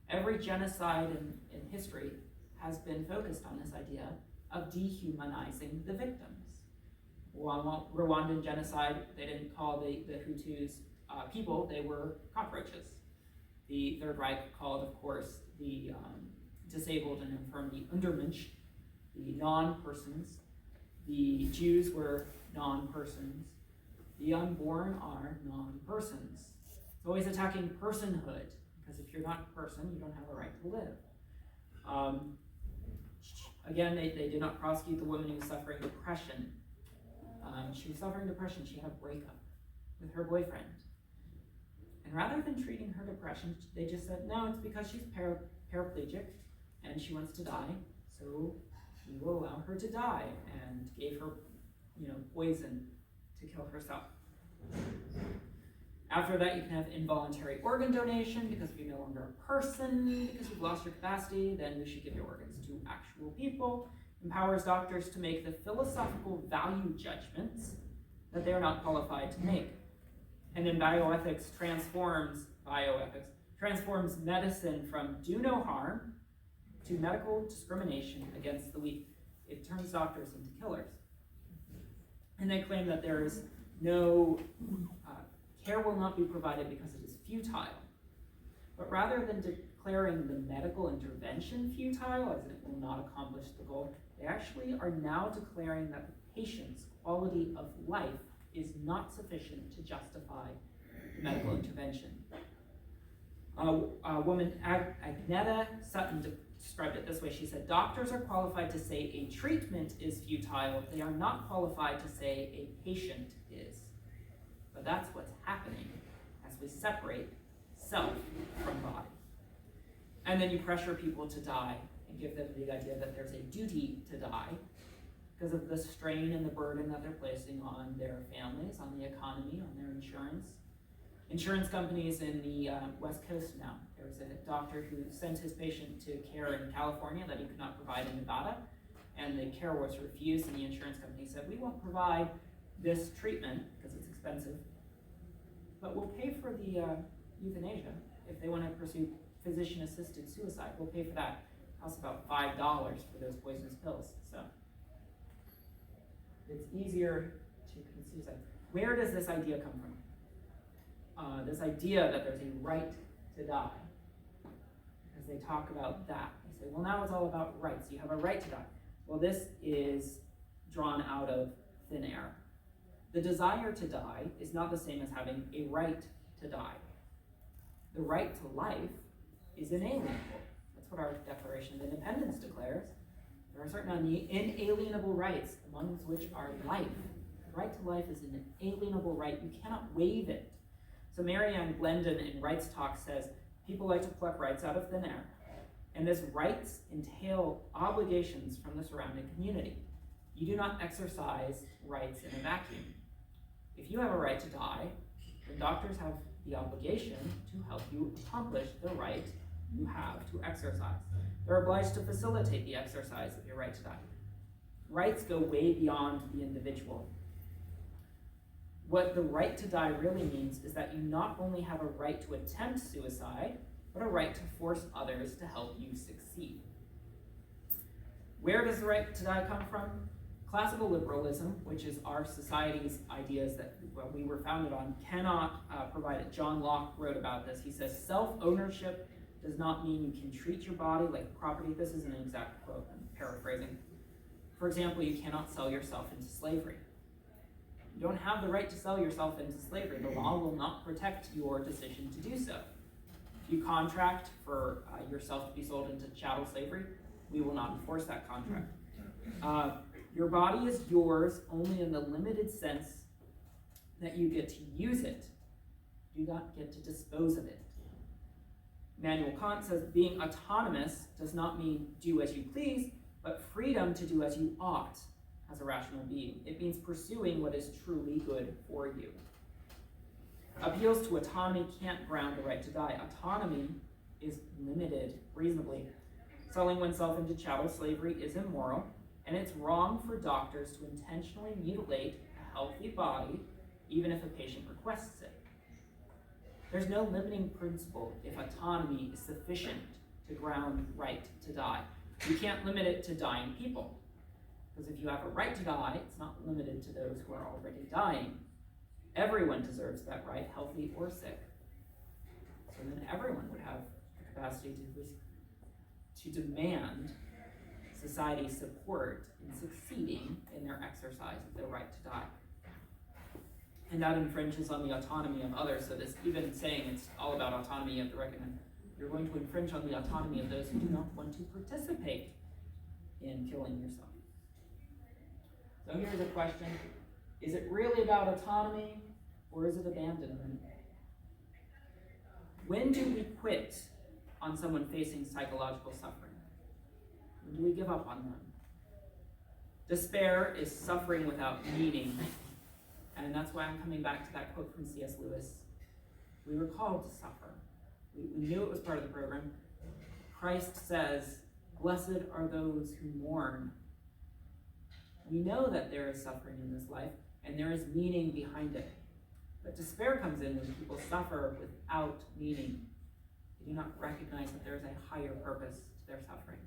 Every genocide in history has been focused on this idea of dehumanizing the victims. Rwandan genocide, they didn't call the Hutus people, they were cockroaches. The Third Reich called, of course, the disabled and infirm the Untermensch, the non-persons. The Jews were non-persons. The unborn are non-persons. It's always attacking personhood, because if you're not a person, you don't have a right to live. Again, they did not prosecute the woman who was suffering depression. She was suffering depression. She had a breakup with her boyfriend. And rather than treating her depression, they just said, no, it's because she's paraplegic and she wants to die, so we will allow her to die, and gave her, poison to kill herself. After that, you can have involuntary organ donation, because if you're no longer a person, because you've lost your capacity, then we should give your organs to actual people. Empowers doctors to make the philosophical value judgments that they are not qualified to make. And in bioethics transforms medicine from do no harm to medical discrimination against the weak. It turns doctors into killers. And they claim that there is no care will not be provided because it is futile. But rather than declaring the medical intervention futile, as it will not accomplish the goal, they actually are now declaring that the patient's quality of life is not sufficient to justify medical intervention. A woman, Agneta Sutton, described it this way. She said, doctors are qualified to say a treatment is futile. They are not qualified to say a patient is. But that's what's happening as we separate self from body. And then you pressure people to die and give them the idea that there's a duty to die. because of the strain and the burden that they're placing on their families, on the economy, on their insurance. Insurance companies in the West Coast now. There was a doctor who sent his patient to care in California that he could not provide in Nevada, and the care was refused, and the insurance company said, we won't provide this treatment because it's expensive, but we'll pay for the euthanasia. If they want to pursue physician-assisted suicide, we'll pay for that. It costs about $5 for those poisonous pills. So it's easier to commit suicide. Where does this idea come from? This idea that there's a right to die. Because they talk about that. They say, well, now it's all about rights. You have a right to die. Well, this is drawn out of thin air. The desire to die is not the same as having a right to die. The right to life is inalienable. That's what our Declaration of Independence declares. There are certain inalienable rights, among which are life. The right to life is an inalienable right. You cannot waive it. So Marianne Glendon in Rights Talk says, people like to pluck rights out of thin air. And these rights entail obligations from the surrounding community. You do not exercise rights in a vacuum. If you have a right to die, then doctors have the obligation to help you accomplish the right you have to exercise. They're obliged to facilitate the exercise of your right to die. Rights go way beyond the individual. What the right to die really means is that you not only have a right to attempt suicide, but a right to force others to help you succeed. Where does the right to die come from? Classical liberalism, which is our society's ideas that we were founded on, cannot provide it. John Locke wrote about this. He says, self-ownership does not mean you can treat your body like property. This isn't an exact quote, I'm paraphrasing. For example, you cannot sell yourself into slavery. You don't have the right to sell yourself into slavery. The law will not protect your decision to do so. If you contract for yourself to be sold into chattel slavery, we will not enforce that contract. Your body is yours only in the limited sense that you get to use it. You do not get to dispose of it. Immanuel Kant says being autonomous does not mean do as you please, but freedom to do as you ought as a rational being. It means pursuing what is truly good for you. Appeals to autonomy can't ground the right to die. Autonomy is limited reasonably. Selling oneself into chattel slavery is immoral, and it's wrong for doctors to intentionally mutilate a healthy body, even if a patient requests it. There's no limiting principle if autonomy is sufficient to ground right to die. You can't limit it to dying people, because if you have a right to die, it's not limited to those who are already dying. Everyone deserves that right, healthy or sick. So then everyone would have the capacity to demand society's support in succeeding in their exercise of their right to die. And that infringes on the autonomy of others. So this even saying it's all about autonomy, you have to recognize you're going to infringe on the autonomy of those who do not want to participate in killing yourself. So here's a question. Is it really about autonomy, or is it abandonment? When do we quit on someone facing psychological suffering? When do we give up on them? Despair is suffering without meaning. And that's why I'm coming back to that quote from C.S. Lewis. We were called to suffer. We knew it was part of the program. Christ says, "Blessed are those who mourn." We know that there is suffering in this life, and there is meaning behind it. But despair comes in when people suffer without meaning. They do not recognize that there is a higher purpose to their suffering.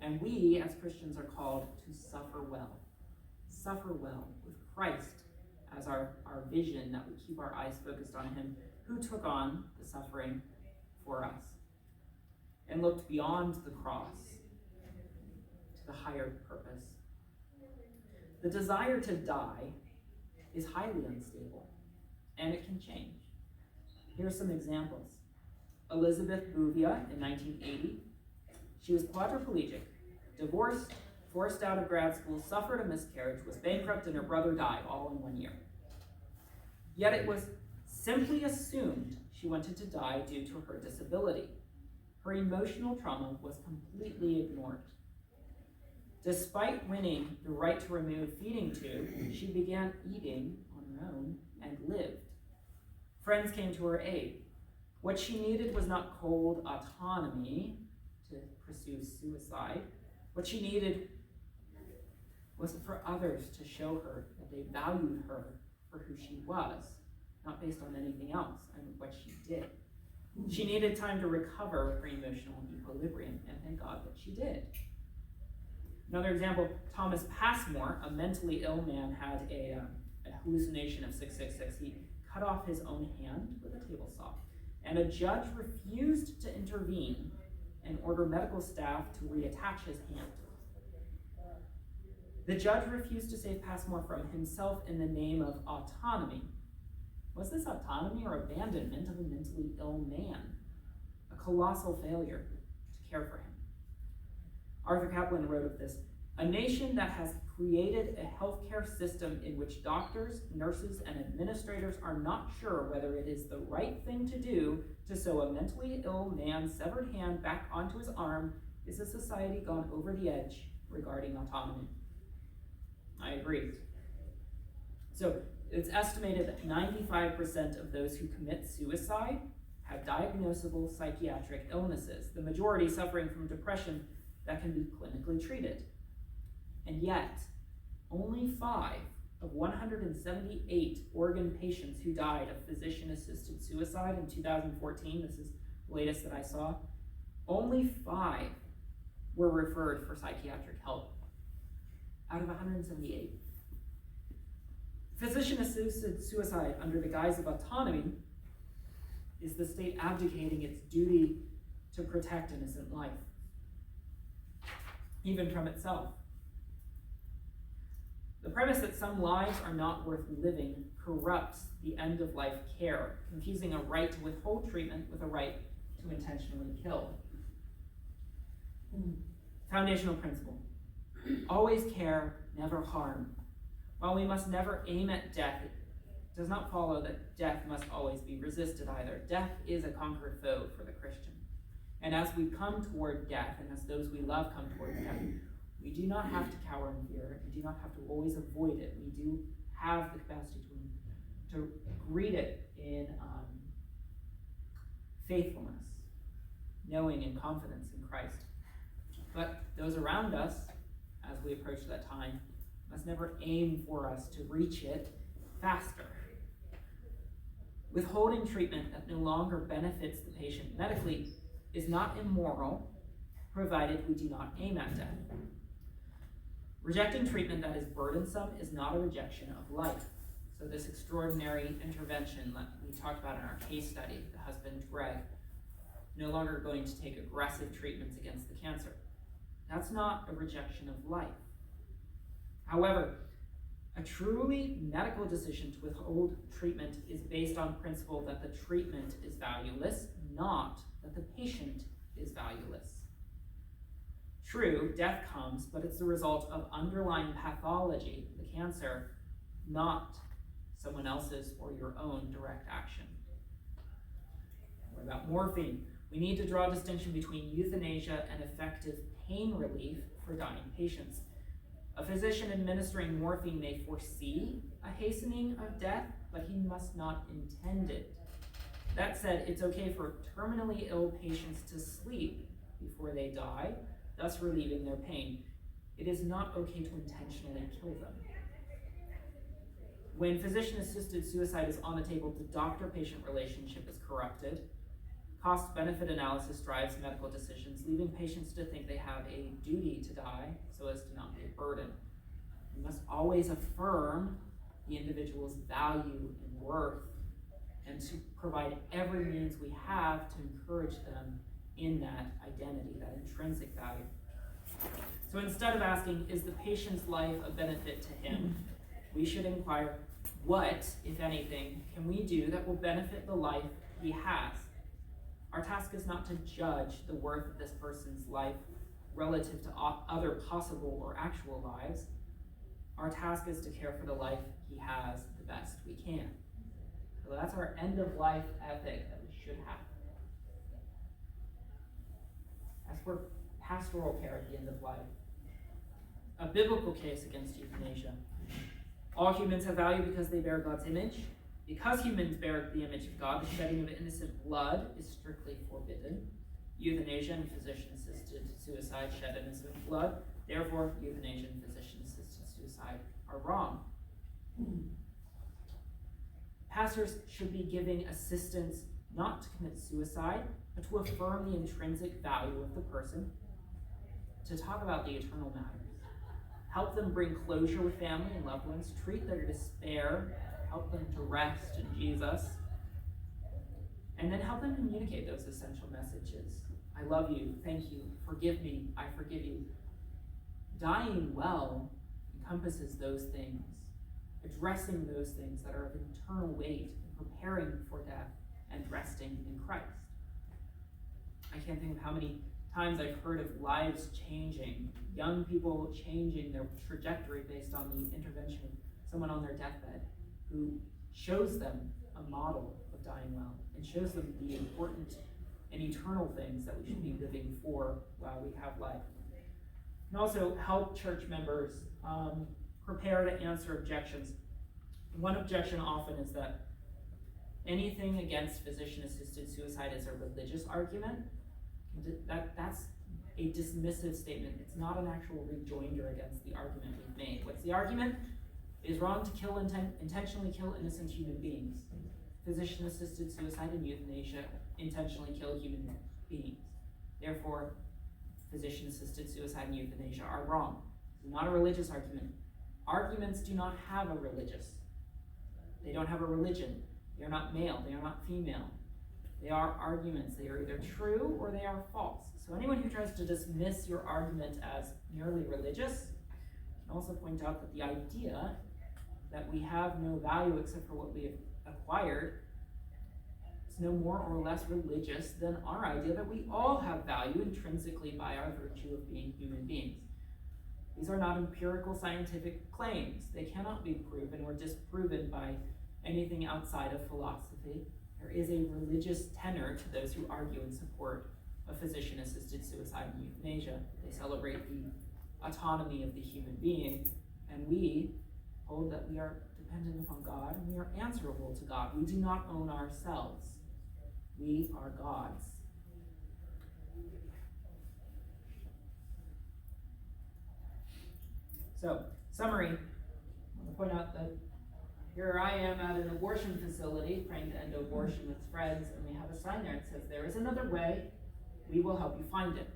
And we, as Christians, are called to suffer well. Suffer well with Christ as our vision, that we keep our eyes focused on him, who took on the suffering for us and looked beyond the cross to the higher purpose. The desire to die is highly unstable, and it can change. Here are some examples. Elizabeth Bouvia in 1980. She was quadriplegic, divorced, forced out of grad school, suffered a miscarriage, was bankrupt, and her brother died all in 1 year. Yet it was simply assumed she wanted to die due to her disability. Her emotional trauma was completely ignored. Despite winning the right to remove feeding tube, she began eating on her own and lived. Friends came to her aid. What she needed was not cold autonomy to pursue suicide. What she needed was for others to show her that they valued her for who she was, not based on anything else and what she did. She needed time to recover her emotional equilibrium, and thank God that she did. Another example, Thomas Passmore, a mentally ill man, had a hallucination of 666. He cut off his own hand with a table saw, and a judge refused to intervene and order medical staff to reattach his hand. The judge refused to save Passmore from himself in the name of autonomy. Was this autonomy or abandonment of a mentally ill man? A colossal failure to care for him. Arthur Caplan wrote of this, "A nation that has created a healthcare system in which doctors, nurses, and administrators are not sure whether it is the right thing to do to sew a mentally ill man's severed hand back onto his arm is a society gone over the edge regarding autonomy." I agree. So it's estimated that 95% of those who commit suicide have diagnosable psychiatric illnesses, the majority suffering from depression that can be clinically treated. And yet, only 5 of 178 Oregon patients who died of physician-assisted suicide in 2014, this is the latest that I saw, only 5 were referred for psychiatric help out of 178. Physician-assisted suicide under the guise of autonomy is the state abdicating its duty to protect innocent life, even from itself. The premise that some lives are not worth living corrupts the end-of-life care, confusing a right to withhold treatment with a right to intentionally kill. Foundational principle. Always care, never harm. While we must never aim at death, it does not follow that death must always be resisted either. Death is a conquered foe for the Christian. And as we come toward death, and as those we love come toward death, we do not have to cower in fear. We do not have to always avoid it. We do have the capacity to greet it in faithfulness, knowing and confidence in Christ. But those around us, as we approach that time, must never aim for us to reach it faster. Withholding treatment that no longer benefits the patient medically is not immoral, provided we do not aim at death. Rejecting treatment that is burdensome is not a rejection of life. So this extraordinary intervention that we talked about in our case study, the husband Greg, no longer going to take aggressive treatments against the cancer. That's not a rejection of life. However, a truly medical decision to withhold treatment is based on principle that the treatment is valueless, not that the patient is valueless. True, death comes, but it's the result of underlying pathology, the cancer, not someone else's or your own direct action. What about morphine? We need to draw a distinction between euthanasia and effective pain relief for dying patients. A physician administering morphine may foresee a hastening of death, but he must not intend it. That said, it's okay for terminally ill patients to sleep before they die, thus relieving their pain. It is not okay to intentionally kill them. When physician-assisted suicide is on the table, the doctor-patient relationship is corrupted. Cost-benefit analysis drives medical decisions, leaving patients to think they have a duty to die so as to not be a burden. We must always affirm the individual's value and worth, and to provide every means we have to encourage them in that identity, that intrinsic value. So instead of asking, is the patient's life a benefit to him, we should inquire, what, if anything, can we do that will benefit the life he has? Our task is not to judge the worth of this person's life relative to other possible or actual lives. Our task is to care for the life he has the best we can. So that's our end-of-life ethic that we should have. As for pastoral care at the end of life, a biblical case against euthanasia. All humans have value because they bear God's image. Because humans bear the image of God, the shedding of innocent blood is strictly forbidden. Euthanasia and physician-assisted suicide shed innocent blood. Therefore, euthanasia and physician-assisted suicide are wrong. Pastors should be giving assistance not to commit suicide, but to affirm the intrinsic value of the person, to talk about the eternal matters, help them bring closure with family and loved ones, treat their despair, help them to rest in Jesus, and then help them communicate those essential messages. I love you, thank you, forgive me, I forgive you. Dying well encompasses those things, addressing those things that are of internal weight, preparing for death, and resting in Christ. I can't think of how many times I've heard of lives changing, young people changing their trajectory based on the intervention of someone on their deathbed who shows them a model of dying well and shows them the important and eternal things that we should be living for while we have life. And also help church members prepare to answer objections. One objection often is that anything against physician-assisted suicide is a religious argument. That's a dismissive statement. It's not an actual rejoinder against the argument we've made. What's the argument? It is wrong to intentionally kill innocent human beings. Physician-assisted suicide and euthanasia intentionally kill human beings. Therefore, physician-assisted suicide and euthanasia are wrong. It's not a religious argument. Arguments do not have a religious. They don't have a religion. They are not male. They are not female. They are arguments. They are either true or they are false. So anyone who tries to dismiss your argument as merely religious can also point out that the idea that we have no value except for what we have acquired is no more or less religious than our idea that we all have value intrinsically by our virtue of being human beings. These are not empirical scientific claims. They cannot be proven or disproven by anything outside of philosophy. There is a religious tenor to those who argue in support of physician-assisted suicide and euthanasia. They celebrate the autonomy of the human being, and we hold that we are dependent upon God and we are answerable to God. We do not own ourselves. We are God's. So, summary, I want to point out that here I am at an abortion facility trying to end abortion with friends, and we have a sign there that says, "There is another way, we will help you find it,"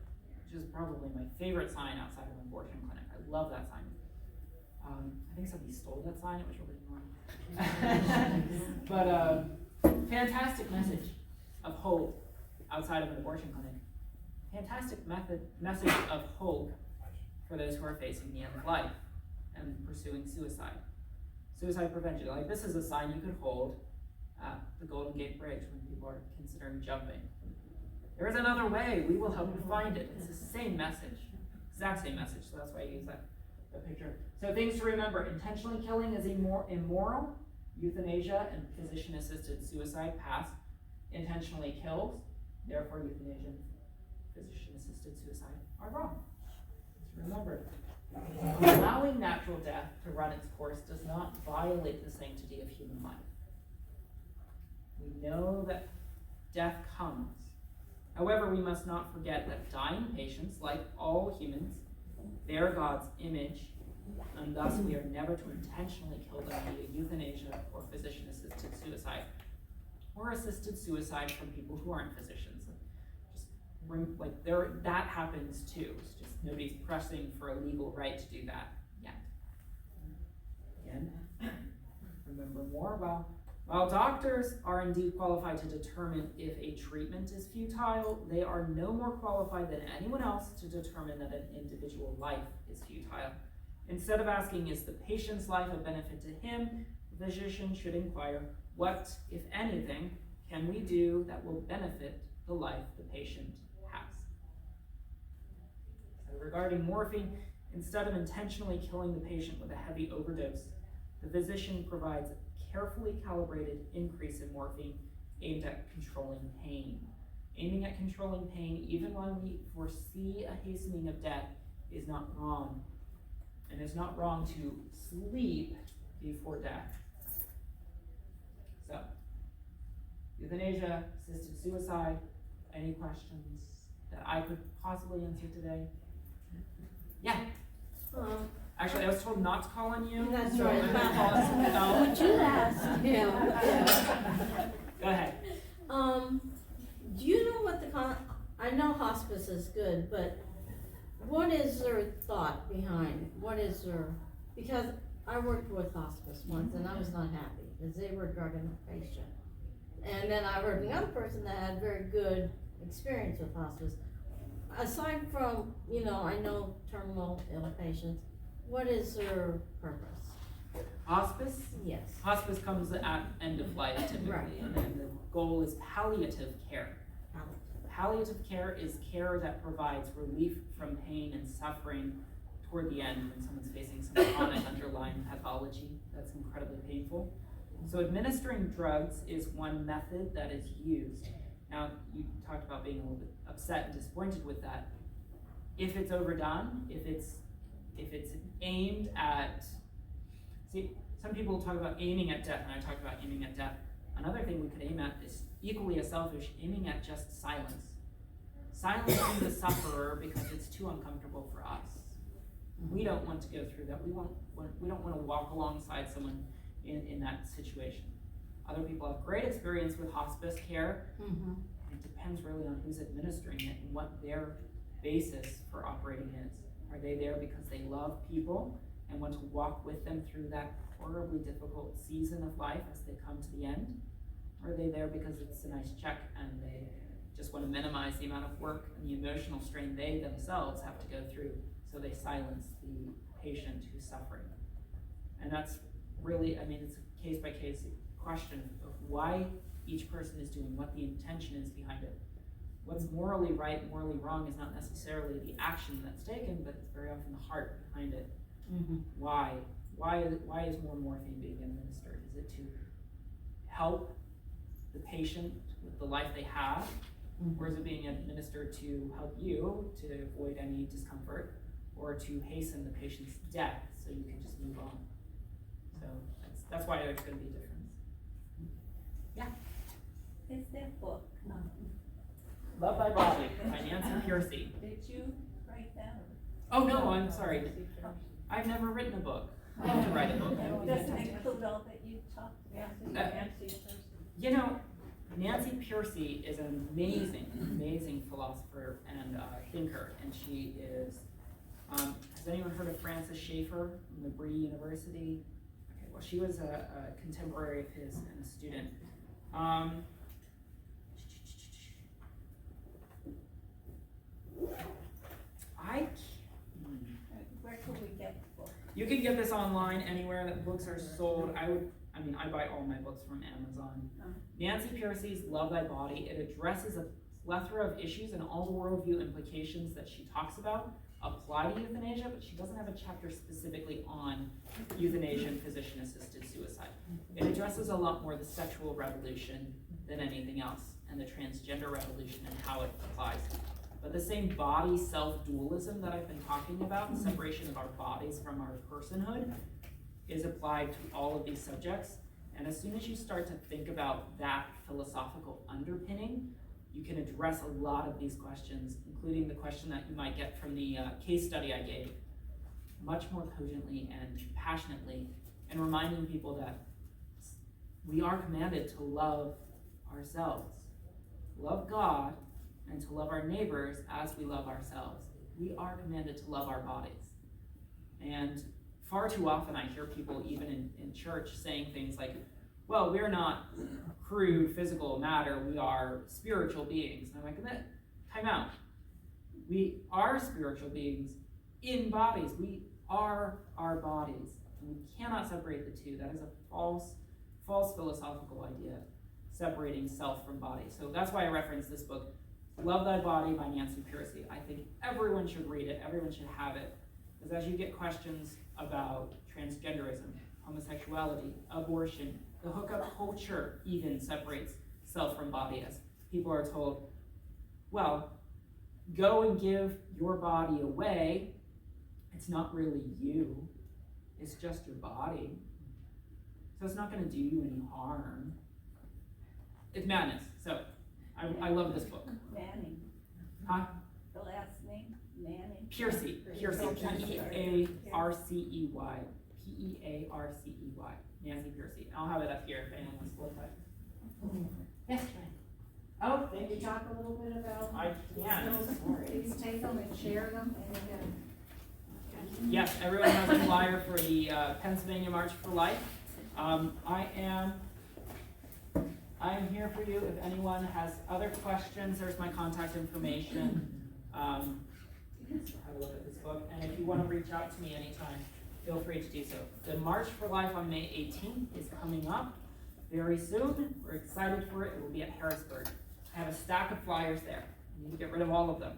which is probably my favorite sign outside of an abortion clinic. I love that sign. I think somebody stole that sign, it was really annoying. But fantastic message of hope outside of an abortion clinic. Fantastic message of hope for those who are facing the end of life and pursuing suicide. Suicide prevention, like this is a sign you could hold at the Golden Gate Bridge when people are considering jumping. There is another way, we will help you find it. It's the same message, exact same message, so that's why I use that picture. So things to remember, intentionally killing is immoral. Euthanasia and physician-assisted suicide pass intentionally kills, therefore euthanasia and physician-assisted suicide are wrong. Just remember, allowing natural death to run its course does not violate the sanctity of human life. We know that death comes. However, we must not forget that dying patients, like all humans, bear God's image, and thus we are never to intentionally kill them via euthanasia or physician-assisted suicide, or assisted suicide from people who aren't physicians. That happens too. It's just nobody's pressing for a legal right to do that yet. Again, remember more. While doctors are indeed qualified to determine if a treatment is futile, they are no more qualified than anyone else to determine that an individual life is futile. Instead of asking, is the patient's life a benefit to him, the physician should inquire, what, if anything, can we do that will benefit the life the patient has? So regarding morphine, instead of intentionally killing the patient with a heavy overdose, the physician provides carefully calibrated increase in morphine aimed at controlling pain. Aiming at controlling pain, even when we foresee a hastening of death, is not wrong. and it's not wrong to sleep before death. So, euthanasia, assisted suicide, any questions that I could possibly answer today? Yeah. Actually, I was told not to call on you. That's so right. I'm gonna call on someone else. Would you ask him? Go ahead. Do you know what I know hospice is good, but what is their thought behind, because I worked with hospice once and I was not happy, because they were drugging the patient. And then I heard another person that had very good experience with hospice. Aside from, I know terminal ill patients, what is their purpose? Hospice? Yes. Hospice comes at end of life typically, Right. and then the goal is palliative care. Palliative care is care that provides relief from pain and suffering toward the end when someone's facing some chronic underlying pathology that's incredibly painful. So administering drugs is one method that is used. Now, you talked about being a little bit upset and disappointed with that. If it's overdone, if it's aimed at, see, some people talk about aiming at death, and I talk about aiming at death. Another thing we could aim at is equally as selfish, aiming at just silence. Silencing the sufferer because it's too uncomfortable for us. We don't want to go through that. We don't want to walk alongside someone in that situation. Other people have great experience with hospice care. Mm-hmm. It depends really on who's administering it and what their basis for operating is. Are they there because they love people and want to walk with them through that horribly difficult season of life as they come to the end? Or are they there because it's a nice check and they just want to minimize the amount of work and the emotional strain they themselves have to go through, so they silence the patient who's suffering? And that's really, it's a case-by-case question of why each person is doing, what the intention is behind it. What's morally right, morally wrong is not necessarily the action that's taken, but it's very often the heart behind it. Mm-hmm. Why is more morphine being administered? Is it to help the patient with the life they have? Mm-hmm. Or is it being administered to help you to avoid any discomfort or to hasten the patient's death so you can just move on? So that's why there's going to be a difference. Yeah? Is there a book? Love Thy Body by Nancy Pearcey. Did you write that? Oh no, I'm sorry. I've never written a book. I have to write a book. Does it include all that you talked about? Nancy Pearcey is an amazing philosopher and thinker, and she is, has anyone heard of Francis Schaeffer from the Bree University? Okay, well, she was a contemporary of his and a student. Where could we get the book? You can get this online anywhere that books are sold. I buy all my books from Amazon. Nancy Pearcey's Love Thy Body, it addresses a plethora of issues, and all the worldview implications that she talks about apply to euthanasia, but she doesn't have a chapter specifically on euthanasia and physician-assisted suicide. It addresses a lot more the sexual revolution than anything else, and the transgender revolution and how it applies. But the same body self-dualism that I've been talking about, the separation of our bodies from our personhood, is applied to all of these subjects. And as soon as you start to think about that philosophical underpinning, you can address a lot of these questions, including the question that you might get from the case study I gave, much more cogently and passionately, and reminding people that we are commanded to love ourselves, love God, and to love our neighbors as we love ourselves. We are commanded to love our bodies. And far too often I hear people, even in church, saying things like, well, we're not crude physical matter, we are spiritual beings. And I'm like, time out. We are spiritual beings in bodies. We are our bodies. And we cannot separate the two. That is a false philosophical idea, separating self from body. So that's why I reference this book, Love Thy Body by Nancy Pearcey. I think everyone should read it, everyone should have it. Because as you get questions about transgenderism, homosexuality, abortion, the hookup culture even separates self from body, as people are told, well, go and give your body away it's not really you, it's just your body. So it's not going to do you any harm. It's madness. So I love this book. Manning. Huh? The last name, Manning. Pearcey. Pearcey. P-E-A-R-C-E-Y. P-E-A-R-C-E-Y. Nancy Pearcey. I'll have it up here if anyone wants to look at it. Yes, Frank. Oh, can you talk a little bit about? I can. Please take them and share them and, Yes, everyone has a flyer for the Pennsylvania March for Life. I am here for you if anyone has other questions. There's my contact information. Have a look at this book, and if you want to reach out to me anytime, feel free to do so. The March for Life on May 18th is coming up very soon. We're excited for it. It will be at Harrisburg. I have a stack of flyers there. I need to get rid of all of them.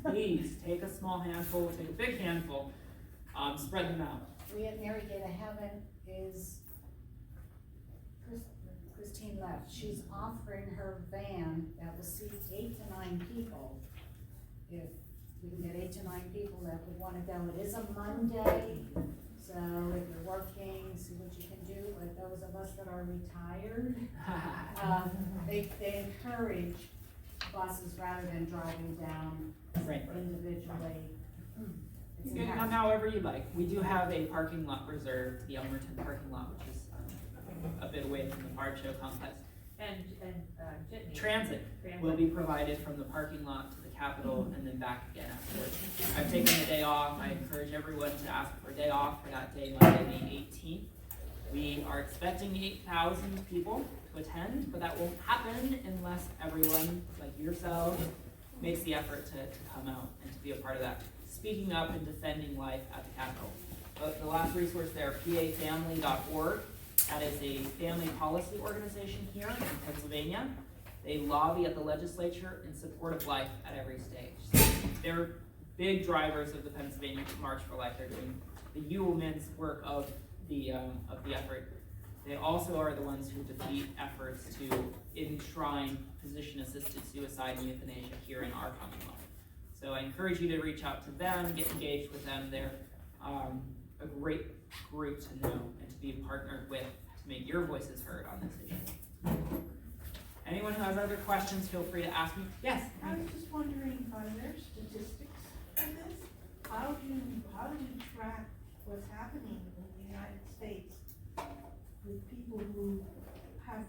Please take a small handful, take a big handful, spread them out. we at Mary Gate of Heaven is, Christine left, she's offering her van that will seat 8 to 9 people. If we can get 8 to 9 people that would wanna go, it is a Monday, so if you're working, see what you can do, but those of us that are retired, they encourage buses rather than driving down Right. individually. You can come however you like. We do have a parking lot reserved, the Elmerton parking lot, which is a bit away from the Bard Show complex. And Jitney. Transit will be provided from the parking lot to the Capitol and then back again afterwards. I've taken the day off. I encourage everyone to ask for a day off for that day, Monday, May 18th. We are expecting 8,000 people to attend, but that won't happen unless everyone, like yourselves, makes the effort to come out and to be a part of that. Speaking up and defending life at the Capitol. The last resource there, pafamily.org. That is a family policy organization here in Pennsylvania. They lobby at the legislature in support of life at every stage. So they're big drivers of the Pennsylvania March for Life. They're doing the yeoman's work of the effort. They also are the ones who defeat efforts to enshrine physician-assisted suicide and euthanasia here in our Commonwealth. So I encourage you to reach out to them, get engaged with them. They're a great group to know and to be partnered with to make your voices heard on this issue. Anyone who has other questions, feel free to ask me. Yes? I was just wondering, are there statistics on this? How do you track what's happening in the United States with people who have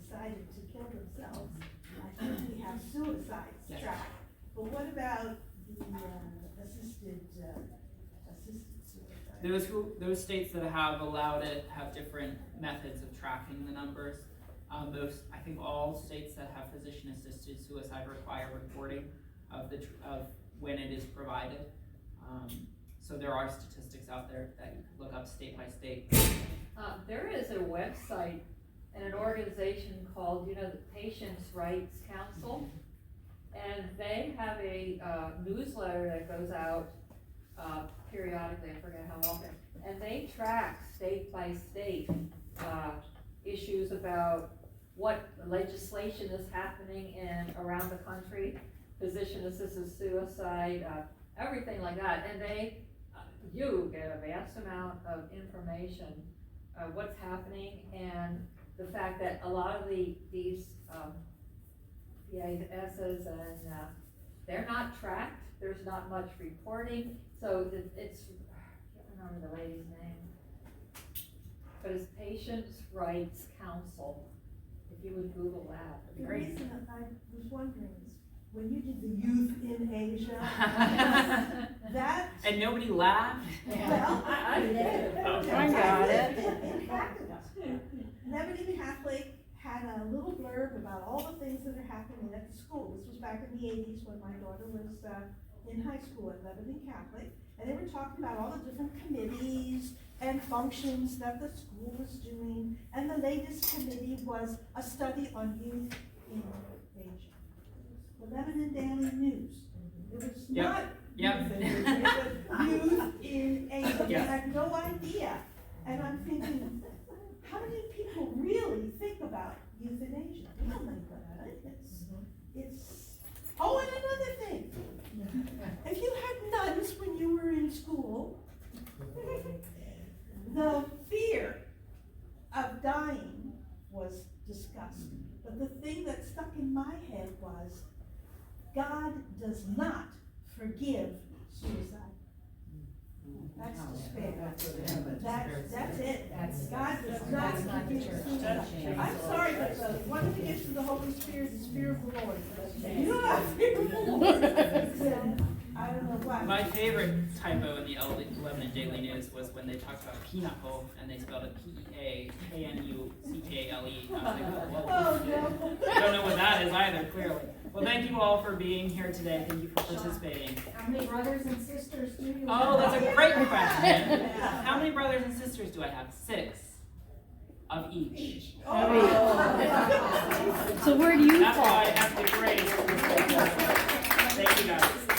decided to kill themselves? I think we have suicides tracked, but what about the assisted suicide? Those states that have allowed it have different methods of tracking the numbers. I think all states that have physician-assisted suicide require reporting of when it is provided. So there are statistics out there that you can look up state by state. There is a website and an organization called, the Patients' Rights Council, and they have a newsletter that goes out periodically, I forget how often, and they track state by state issues about what legislation is happening around the country, physician-assisted suicide, everything like that, and you get a vast amount of information, what's happening, and the fact that a lot of these PASs and they're not tracked, there's not much reporting, so it's, I can't remember the lady's name, but it's Patients' Rights Council, if you would Google that, it'd be The great. reason I was wondering is, when you did the youth in Asia, that. And nobody laughed? Well, I did. I got it. It happened. Lebanon Catholic had a little blurb about all the things that are happening at the school. This was back in the 80s when my daughter was in high school at Lebanon Catholic. And they were talking about all the different committees and functions that the school was doing. And the latest committee was a study on youth in Asia. The Lebanon Daily News. It was not youth in Asia, it was youth in Asia. They had no idea. And I'm thinking, how many people really think about euthanasia? We don't think about it. It's, oh, and another thing. If you had nuns when you were in in school, the fear of dying was discussed. But the thing that stuck in my head was, God does not forgive suicide. That's despair. That's it. God does not forgive suicide. I'm sorry, but one of the gifts of the Holy Spirit is fear of the Lord. You don't have fear of the Lord. I don't know why. My favorite typo in the Lebanon Daily News was when they talked about pinnacle and they spelled it P-E-A-K-N-U-C-K-L-E. I was like, Oh, no. I don't know what that is either, clearly. Well, thank you all for being here today. Thank you for participating. How many brothers and sisters do you have? Oh, that's a great question. How many brothers and sisters do I have? 6 of each. So where do you That's fall? why I have the grade. Thank you guys.